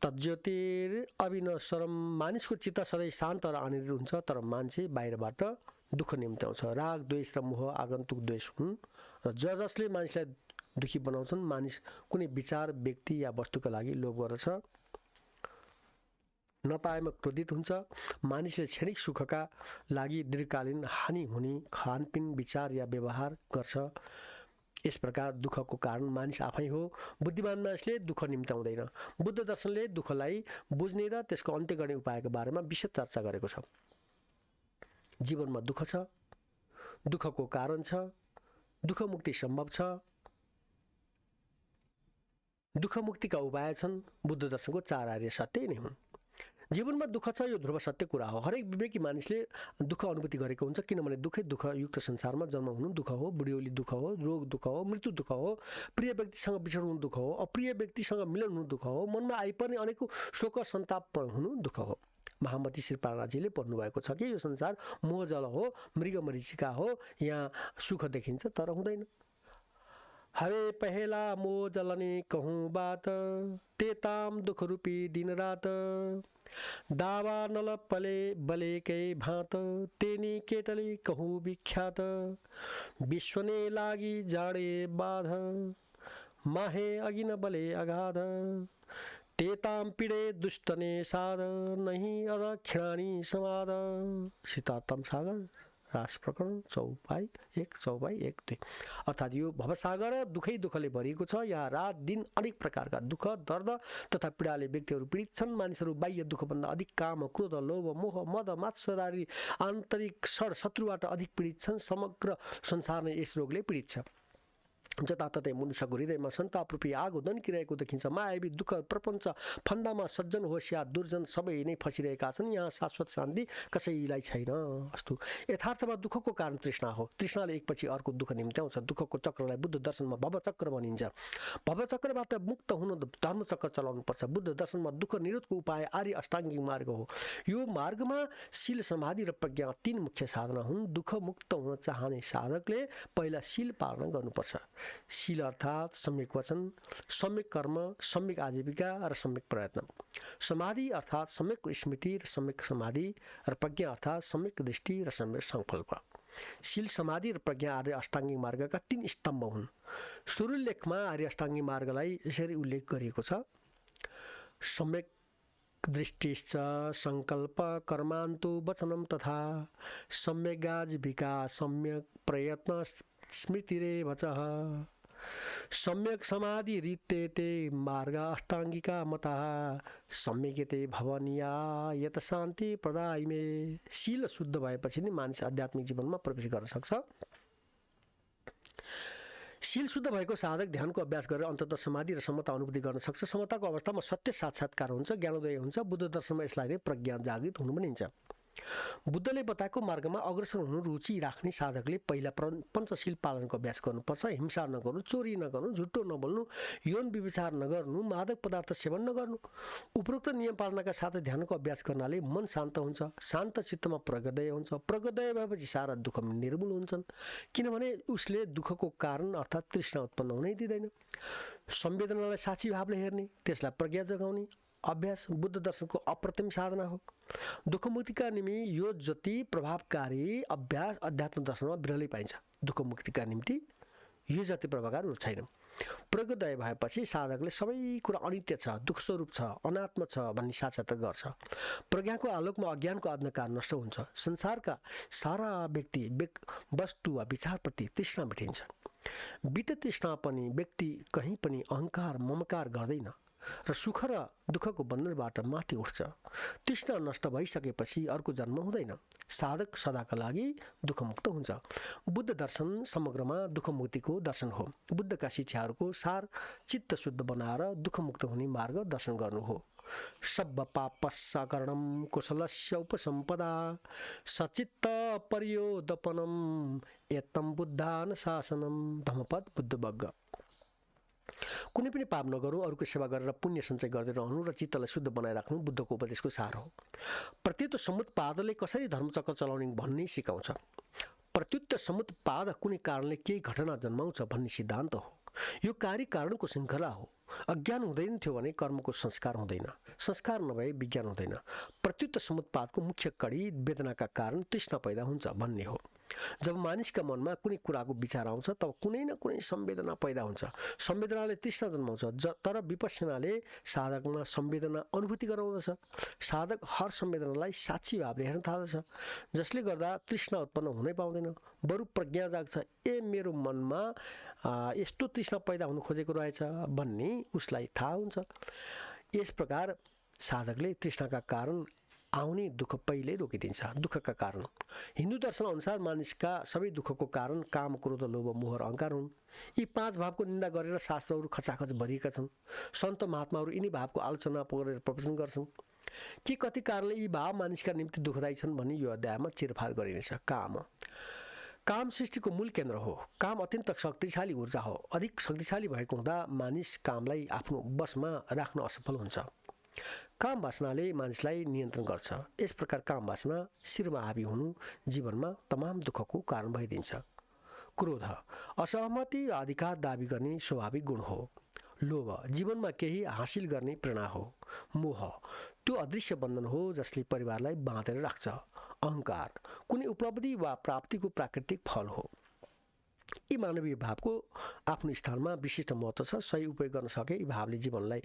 तज्ज्योतिरविनश्वरं। मानिसको चित्त सधैँ शान्त र आनन्दित हुन्छ, तर मान्छे बाहिरबाट दुःख निम्त्याउँछ। राग, द्वेष र मोह आगन्तुक द्वेष हुन् र जसले मानिसलाई दुखी बनाउँछन्। मानिस कुनै विचार, व्यक्ति या वस्तुका लागि लोभ गर्छ, नपाएमा क्रोधित हुन्छ। मानिसले क्षणिक सुखका लागि दीर्घकालीन हानि हुने खानपिन, विचार या व्यवहार गर्छ। यस प्रकार दुःखको कारण मानिस आफै हो। बुद्धिमान मानिसले दुःख निम्त्याउँदैन। बुद्ध दर्शनले दुःखलाई बुझ्ने र त्यसको अन्त्य गर्ने उपायको बारेमा विशद चर्चा गरेको छ। जीवनमा दुःख छ, दुःखको कारण छ, दुःख मुक्ति सम्भव छ, दुःख मुक्तिका उपाय छन्। बुद्ध दर्शनको 4 आर्य सत्य नै हुन्। जीवनमा दुःख छ, यो ध्रुव सत्य कुरा हो। हरेक विवेकी मानिसले दुःख अनुभूति गरेको हुन्छ, किनभने दुःखै दुःखयुक्त संसारमा जन्म हुनु दुःख हो, बुढ्यौली दुःख हो, रोग दुःख हो, मृत्यु दुःख हो, प्रिय व्यक्तिसँग बिछोड दुःख हो, अप्रिय व्यक्तिसँग मिलन हुनु दुःख हो, मनमा आइपर्ने अनेकौं शोक सन्ताप हुनु दुःख हो। महामती श्री प्राणाजीले पढ्नुभएको छ कि यो संसार मोहजल हो, मृग मरीचिका हो, यहाँ सुख देखिन्छ तर हुँदैन। हवे पहेला मोह जलने कहूँ बात, तेताम दुख रूपी दिन रात, दावा नल पले बले कै भात, तेनी केटले कहूँ विख्यात, विश्वने लागी जाडे बाध, माहे अगिन बले अगाध, तेताम पीडे दुष्टने साध, नहीं अध खिणानी समाध। सीतात्तम सागर रास प्रकरण 4:1 अर्थात् यो भवसागर दुःखै दुःखले भरिएको छ। यहाँ रात दिन अनेक प्रकारका दुःख, दर्द तथा पीडाले व्यक्तिहरू पीडित छन्। मानिसहरू बाह्य दुःखभन्दा अधिक काम, क्रोध, लोभ, मोह, मद, मात्सर्य आदि आन्तरिक शत्रुबाट अधिक पीडित छन्। समग्र संसार नै यस रोगले पीडित छ। जताततै मनुष्यको हृदयमा सन्ताप रूपी आगो दन्किरहेको देखिन्छ। मायावी दुःख प्रपञ्च फन्दामा सज्जन होस् या दुर्जन सबै नै फसिरहेका छन्। यहाँ शाश्वत शान्ति कसैलाई छैन। अस्तु, यथार्थमा दुःखको कारण तृष्णा हो। तृष्णाले एकपछि अर्को दुःख निम्त्याउँछ। दुःखको चक्रलाई बुद्ध दर्शनमा भवचक्र भनिन्छ। भवचक्रबाट मुक्त हुन धर्मचक्र चलाउनु पर्छ। बुद्ध दर्शनमा दुःख निरोधको उपाय आर्य अष्टाङ्गिक मार्ग हो। यो मार्गमा शील, समाधि र प्रज्ञा 3 मुख्य साधना हुन्। दुःख मुक्त हुन चाहने साधकले पहिला शील पालना गर्नुपर्छ। शील अर्थात् सम्यक वचन, सम्यक कर्म, सम्यक आजीविका र सम्यक प्रयत्न। समाधि अर्थात् सम्यक स्मृति र सम्यक समाधि, र प्रज्ञा अर्थात् सम्यक दृष्टि र सम्यक संकल्प। शील, समाधि र प्रज्ञा आर्य अष्टाङ्गिक मार्गका 3 स्तम्भ हुन्। सुरु लेखमा आर्य अष्टाङ्गिक मार्गलाई यसरी उल्लेख गरिएको छ: सम्यक दृष्टिश्च संकल्प कर्मान्तु वचनम तथा सम्यक आजीविका सम्यक प्रयत्न स्मृतिरेव च सम्यक समाधि रीत्येते मार्ग अष्टाङ्गिका मतः सम्यक्ते भवनिया यत शान्ति प्रदायिमे। शील शुद्ध भएपछि नै मानिस आध्यात्मिक जीवनमा प्रवेश गर्न सक्छ। शील शुद्ध भएको साधक ध्यानको अभ्यास गरेर अन्ततः समाधि र समता अनुभूति गर्न सक्छ। समताको अवस्थामा सत्य साक्षात्कार हुन्छ, ज्ञानोदय हुन्छ। बुद्ध दर्शनमा यसलाई नै प्रज्ञा जागृत हुनु भनिन्छ। बुद्धले बताएको मार्गमा अग्रसर हुनु रुचि राख्ने साधकले पहिला पञ्चशील पालनको अभ्यास गर्नुपर्छ। हिंसा नगर्नु, चोरी नगर्नु, झुटो नबोल्नु, यौन व्यभिचार नगर्नु, मादक पदार्थ सेवन नगर्नु। उपरोक्त नियम पालनाका साथ ध्यानको अभ्यास गर्नाले मन शान्त हुन्छ। शान्त चित्तमा प्रज्ञोदय हुन्छ। प्रज्ञोदय भएपछि सारा दुःख निर्मूल हुन्छन्, किनभने उसले दुःखको कारण अर्थात् तृष्णा उत्पन्न हुनै दिँदैन। संवेदनालाई साक्षी भावले हेर्ने, त्यसलाई प्रज्ञा जगाउने अभ्यास बुद्ध दर्शनको अप्रतिम साधना हो। दुःख मुक्तिका निम्ति यो जति प्रभावकारी अभ्यास अध्यात्म दर्शनमा विरलै पाइन्छ। दुःख मुक्तिका निम्ति यो जति प्रभावकारी छैन। प्रज्ञोदय भएपछि साधकले सबै कुरा अनित्य छ, दुःख स्वरूप छ, अनात्म छ भन्ने साक्षात्कार गर्छ। प्रज्ञाको आलोकमा अज्ञानको अन्धकार नष्ट हुन्छ। संसारका सारा व्यक्ति, वस्तु वा विचारप्रति तृष्णा मेटिन्छ। वित्त तृष्णा पनि व्यक्ति कहीँ पनि अहङ्कार ममकार गर्दैन र सुख र दुःखको बन्धनबाट माथि उठ्छ। तृष्णा नष्ट भइसकेपछि अर्को जन्म हुँदैन। साधक सदाका लागि दुःखमुक्त हुन्छ। बुद्ध दर्शन समग्रमा दुःख मुक्तिको दर्शन हो। बुद्धका शिक्षाहरूको सार चित्त शुद्ध बनाएर दुःखमुक्त हुने मार्ग दर्शन गर्नु हो। सब्ब पापस्सकरणं कुशलस्य उपसम्पदा सचित्त पर्योदपनं एतं बुद्धान शासनम। धम्मपद बुद्धवग्ग। कुनै पनि पाप नगरौँ, अरूको सेवा गरेर पुण्य सञ्चय गर्दै रहनु र चित्तलाई शुद्ध बनाइराख्नु बुद्धको उपदेशको सार हो। प्रत्युत समुत्पादले कसरी धर्मचक्र चलाउने भन्ने सिकाउँछ। प्रत्युत समुत्पाद कुनै कारणले केही घटना जन्माउँछ भन्ने सिद्धान्त हो। यो कार्य कारणको श्रृङ्खला हो। अज्ञान हुँदैन थियो भने कर्मको संस्कार हुँदैन, संस्कार नभए विज्ञान हुँदैन। प्रत्युत समुत्पादको मुख्य कडी वेदनाका कारण तृष्णा पैदा हुन्छ भन्ने हो। जब मानिसका मनमा कुनै कुराको विचार आउँछ तब कुनै न कुनै संवेदना पैदा हुन्छ। संवेदनाले तृष्णा जन्माउँछ, तर विपश्यनाले साधकमा संवेदना अनुभूति गराउँदछ। साधक हर संवेदनालाई साक्षी भावले हेर्न थाल्दछ, जसले गर्दा तृष्णा उत्पन्न हुनै पाउँदैन। बरु प्रज्ञा जाग्छ, ए मेरो मनमा यस्तो तृष्णा पैदा हुन खोजेको रहेछ भन्ने उसलाई थाहा हुन्छ। यस प्रकार साधकले तृष्णाका कारण आउने दुःख पहिल्यै रोकिदिन्छ। दुःखका कारण हिन्दू दर्शन अनुसार मानिसका सबै दुःखको कारण काम, क्रोध, लोभ, मोह र अहंकार हुन्। यी 5 भावको निन्दा गरेर शास्त्रहरू खचाखच भरिएका छन्। सन्त महात्माहरू यिनी भावको आलोचना गरेर प्रवचन गर्छन् कि कति कारणले यी भाव मानिसका निम्ति दुःखदायी छन् भनी यो अध्यायमा चिरफार गरिनेछ। काम सृष्टिको मूल केन्द्र हो। काम अत्यन्त शक्तिशाली ऊर्जा हो। अधिक शक्तिशाली भएको हुँदा मानिस कामलाई आफ्नो वशमा राख्न असफल हुन्छ। काम वासनाले मानिसलाई नियन्त्रण गर्छ। यस प्रकार काम वासना शिरमा हावी हुनु जीवनमा तमाम दुःखको कारण भइदिन्छ। क्रोध असहमति वा अधिकार दाबी गर्ने स्वाभाविक गुण हो। लोभ जीवनमा केही हासिल गर्ने प्रेरणा हो। मोह त्यो अदृश्य बन्धन हो जसले परिवारलाई बाँधेर राख्छ। अहंकार कुनै उपलब्धि वा प्राप्तिको प्राकृतिक फल हो। यी मानवीय भावको आफ्नो स्थानमा विशिष्ट महत्त्व छ। सही उपयोग गर्न सके यी भावले जीवनलाई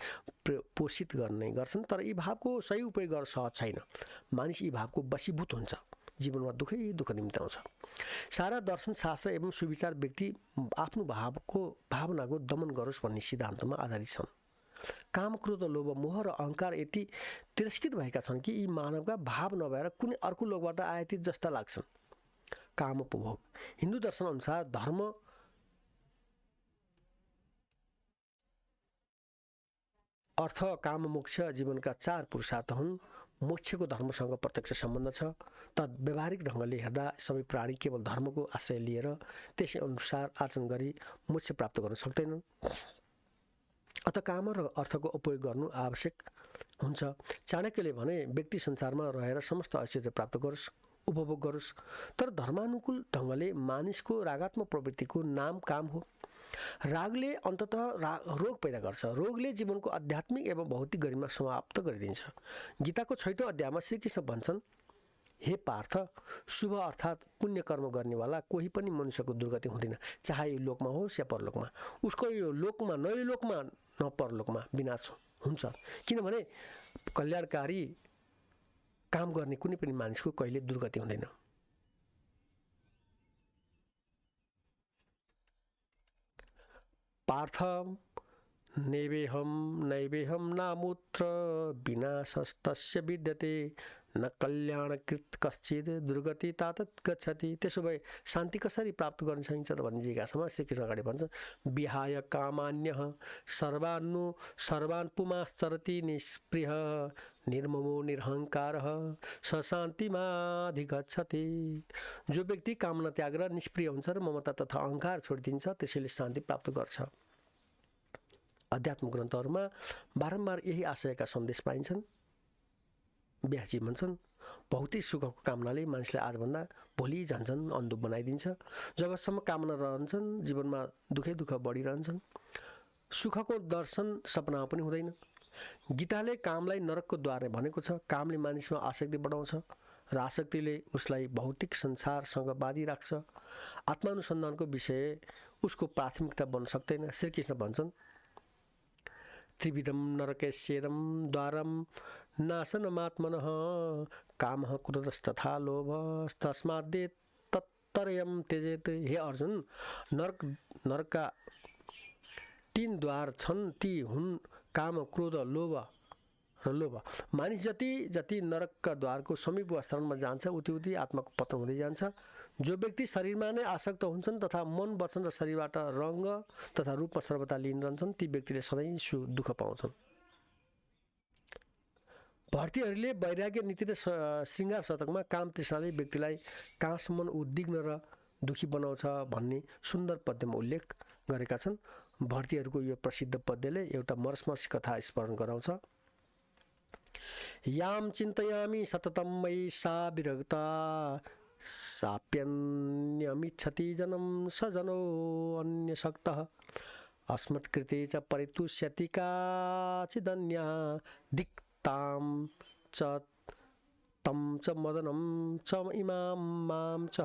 पोषित गर्ने गर्छन्, तर यी भावको सही उपयोग गर्न सहज छैन। मानिस यी भावको वशीभूत हुन्छ, जीवनमा दुःखै दुःख निम्ति आउँछ। सारा दर्शन, शास्त्र एवं सुविचार व्यक्ति आफ्नो भावनाको दमन गरोस् भन्ने सिद्धान्तमा आधारित छन्। काम, क्रोध, लोभ, मोह र अहंकार यति तिरस्कृत भएका छन् कि यी मानवका भाव नभएर कुनै अर्को लोकबाट आयातित जस्ता लाग्छन्। काम उपभोग हिन्दू दर्शन अनुसार धर्म अर्थ, काम, मोक्ष जीवनका 4 पुरुषार्थ हुन्। मोक्षको धर्मसँग प्रत्यक्ष सम्बन्ध छ। तर व्यावहारिक ढङ्गले हेर्दा सबै प्राणी केवल धर्मको आश्रय लिएर त्यसै अनुसार आचरण गरी मोक्ष प्राप्त गर्न सक्दैनन्। अत काम र अर्थको उपयोग गर्नु आवश्यक हुन्छ। चाणक्यले भने व्यक्ति संसारमा रहेर समस्त ऐश्वर्य प्राप्त गरोस्, उपभोग गरोस्, तर धर्मानुकूल ढङ्गले मानिसको रागात्मक प्रवृत्तिको नाम काम हो। रागले अन्ततः रोग पैदा गर्छ। रोगले जीवनको आध्यात्मिक एवं भौतिक गरिमा समाप्त गरिदिन्छ। गीताको 6औं अध्यायमा श्रीकृष्ण भन्छन्, हे पार्थ, शुभ अर्थात् पुण्य कर्म गर्नेवाला कोही पनि मनुष्यको दुर्गति हुँदैन, चाहे यो लोकमा होस् या परलोकमा। उसको यो लोकमा न यो लोकमा न परलोकमा विनाश हुन्छ, किनभने कल्याणकारी काम गर्ने कुनै पनि मानिसको कहिले दुर्गति हुँदैन। पार्थ नैवेहम नामूत्र विनाशस्तस्य विद्यते न कल्याणकृत कश्चित् दुर्गति तातत् गच्छति। त्यसो भए शान्ति कसरी प्राप्त गर्न सकिन्छ त भन्ने जिज्ञासामा श्रीकृष्ण अगाडि भन्छ, विहाय कामान्यः सर्वान् पुमाश्चरति निष्प्रियः निर्ममो निरहङ्कारः स शान्तिमाधिगच्छति। जो व्यक्ति कामना त्याग र निष्प्रिय हुन्छ र ममता तथा अहंकार छोडिदिन्छ त्यसैले शान्ति प्राप्त गर्छ। अध्यात्म ग्रन्थहरूमा बारम्बार यही आशयका सन्देश पाइन्छन्। व्यासजी भन्छन्, भौतिक सुखको कामनाले मानिसलाई आजभन्दा भोलि झन्झन अन्धुप बनाइदिन्छ। जबसम्म कामना रहन्छन् जीवनमा दुःखै दुःख बढिरहन्छन्। सुखको दर्शन सपनामा पनि हुँदैन। गीताले कामलाई नरकको द्वार भनेको छ। कामले मानिसमा आसक्ति बढाउँछ र आसक्तिले उसलाई भौतिक संसारसँग बाँधि राख्छ। आत्मानुसन्धानको विषय उसको प्राथमिकता बन्न सक्दैन। श्रीकृष्ण भन्छन्, त्रिविधम नरकेस्येदम द्वारम नाशनमात्मनः कामः क्रोधस्तथा लोभस्तस्माद्दे तत्तरयम त्यजेत। हे अर्जुन, नरकका 3 द्वार छन्। ती हुन् काम, क्रोध, लोभ र लोभ। मानिस जति नरकका द्वारको समीप स्थानमा जान्छ उति आत्माको पतन हुँदै जान्छ। जो व्यक्ति शरीरमा नै आसक्त हुन्छन् तथा मन, वचन र शरीरबाट रङ्ग तथा रूपमा सर्वथा लीन रहन्छन् ती व्यक्तिले सधैँ दुःख पाउँछन्। भारतीयहरूले वैराग्य नीति र श्रृङ्गार शतकमा काम तृष्णाले व्यक्तिलाई कहाँसम्म उद्विग्न र दुखी बनाउँछ भन्ने सुन्दर पद्यमा उल्लेख गरेका छन्। भारतीयहरूको यो प्रसिद्ध पद्यले एउटा मरस्मर्शी कथा स्मरण गराउँछ। याम चिन्तयामि सततं मयि सा विरक्ता साप्यन्यमिच्छति जनं स जनो अन्यशक्तः अस्मत्कृते च परितुष्यति काचिदन्या दिक्तां च तं च मदनं च इमां मां च।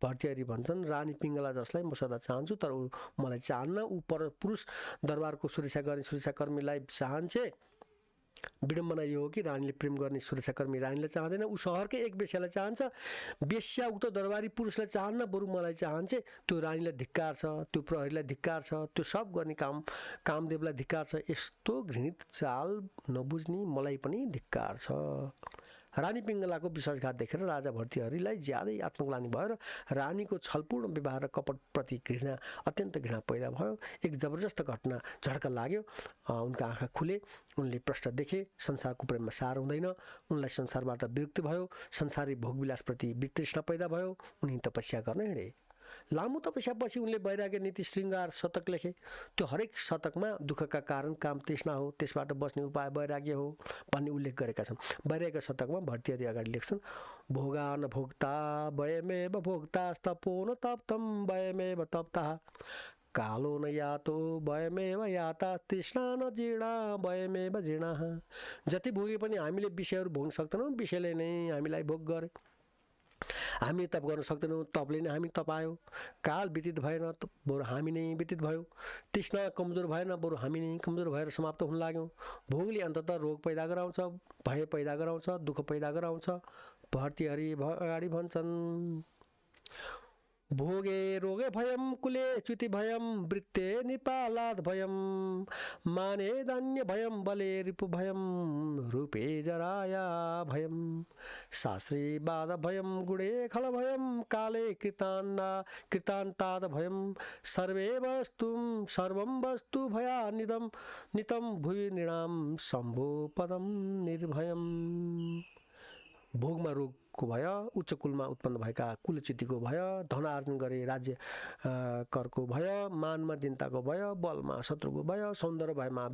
भर्तृहरि भन्छन् रानी पिङ्गला जसलाई म सदा चाहन्छु तर ऊ मलाई चाहन्न। ऊ पुरुष दरबारको सुरक्षा गर्ने सुरक्षाकर्मीलाई चाहन्छे। विडम्बना यो हो कि रानीले प्रेम गर्ने सुरक्षाकर्मी रानीलाई चाहँदैन। ऊ सहरकै एक वेश्यालाई चाहन्छ। वेश्या उक्त दरबारी पुरुषलाई चाहन्न, बरु मलाई चाहन्छे। त्यो रानीलाई धिक्कार छ, त्यो प्रहरीलाई धिक्कार छ, त्यो सब गर्ने कामदेवलाई धिक्कार छ। यस्तो घृणित चाल नबुझ्ने मलाई पनि धिक्कार छ। रानी पिङ्गलाको विश्वासघात देखेर राजा भर्तृहरिलाई ज्यादै आत्मग्लानि भयो र रानीको छलपूर्ण व्यवहार र कपटप्रति अत्यन्त घृणा पैदा भयो। एक जबरजस्त घटना झड्का लाग्यो। उनका आँखा खुले। उनले प्रष्ट देखे संसारको प्रेममा सार हुँदैन। उनलाई संसारबाट विरक्ति भयो। संसारी भोगविलासप्रति वितृष्णा पैदा भयो। उनी तपस्या गर्न हिँडे। लामो तपस्यापछि उनले वैराग्य नीति श्रृङ्गार शतक लेखे। त्यो हरेक शतकमा दुःखका कारण काम तृष्णा हो, त्यसबाट बस्ने उपाय वैराग्य हो भन्ने उल्लेख गरेका छन्। वैराग्य शतकमा भर्तृहरि अगाडि लेख्छन्, भोगान भोक्ता वयमेव भोक्तास्तपो न तप्तं वयमेव तप्ताः कालो न यातो वयमेव याता तृष्णा न जीर्णा वयमेव जीर्णाः। जति भोगे पनि हामीले विषयहरू भोग्न सक्दैनौँ, विषयले नै हामीलाई भोग गरे। हामी तप गर्न सक्दैनौँ, तपले नै हामी तपायो। काल व्यतीत भएन, बरु हामी नै व्यतीत भयो। तृष्णा कमजोर भएन, बरु हामी नै कमजोर भएर समाप्त हुन लाग्यौँ। भोगले अन्ततः रोग पैदा गराउँछ, भय पैदा गराउँछ, दुःख पैदा गराउँछ। भर्तृहरि अगाडि भन्छन्, भोगे रोगे भयं कुले च्युति भयं वृत्ते निपालाद भयं माने धान्य भयं बले रिपु भयं रूपे जराया भयं शास्त्रे बाध भयं गुणे खल भयं काले कृतान्ताद भयं सर्वं वस्तु भया नितम भुवि नृणाम शम्भो पदम निर्भयम। भोगमा रोगको भय, उच्च कुलमा उत्पन्न भएका कुलच्युतिको भय, धन आर्जन गरे राज्य करको भय, मानमा दीनताको भय, बलमा शत्रुको भय, सौन्दर्य भयमा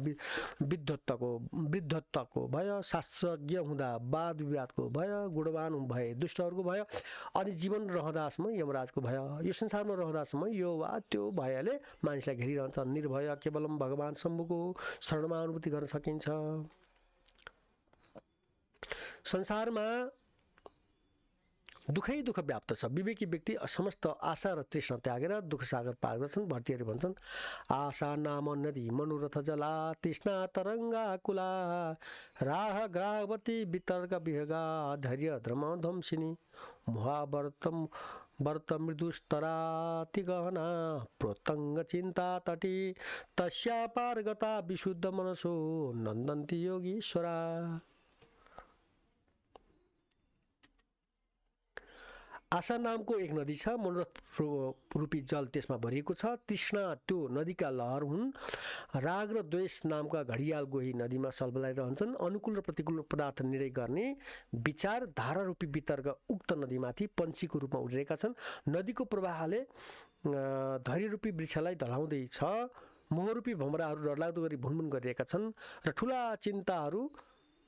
वृद्धत्वको भय, शास्त्रज्ञ हुँदा वाद विवादको भय, गुणवान भए दुष्टहरूको भय, अनि जीवन रहँदासम्म यमराजको भय। यो संसारमा रहँदासम्म यो वा त्यो भयले मानिसलाई घेरिरहन्छ। निर्भय केवलम भगवान शम्भुको शरणमा अनुभूति गर्न सकिन्छ। संसारमा दुःखै दुःख व्याप्त छ। विवेकी व्यक्ति समस्त आशा र तृष्णा त्यागेर दुःख सागर पार गर्छन्। भर्तृहरि भन्छन्, आशा नाम नदी मनोरथ जला तृष्णा तरङ्गा कुला राह ग्राहवती वितर्क विहगा धैर्य ध्रम ध्वंसिनी वर्त मृदुस्तराति गहना प्रोत्तंग चिंता तटी तस्या पारगता विशुद्ध मनसो नन्दन्ति योगीश्वरा। आशा नामको एक नदी छ। मनोरथ रूपी जल त्यसमा भरिएको छ। तृष्णा त्यो नदीका लहर हुन्। राग र द्वेष नामका घडियाल गोही नदीमा सलबलाइरहन्छन्। अनुकूल र प्रतिकूल पदार्थ निर्णय गर्ने विचार धारा रूपी वितर्क उक्त नदीमाथि पन्छीको रूपमा उडिरहेका छन्। नदीको प्रवाहले धैर्य रूपी वृक्षलाई ढलाउँदैछ। मोहरूपी भमराहरू डरलाग्दो गरी भुनभुन गरिरहेका छन् र ठुला चिन्ताहरू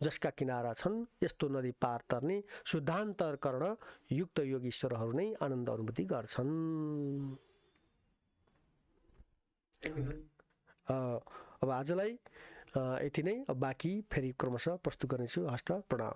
जसका किनारा छन्। यस्तो नदी पार तर्ने शुद्धान्तकरण युक्त योगीश्वरहरू नै आनन्द अनुभूति गर्छन्। अब आजलाई यति नै। अब बाँकी फेरि क्रमशः प्रस्तुत गर्नेछु। हस्त प्रणाम।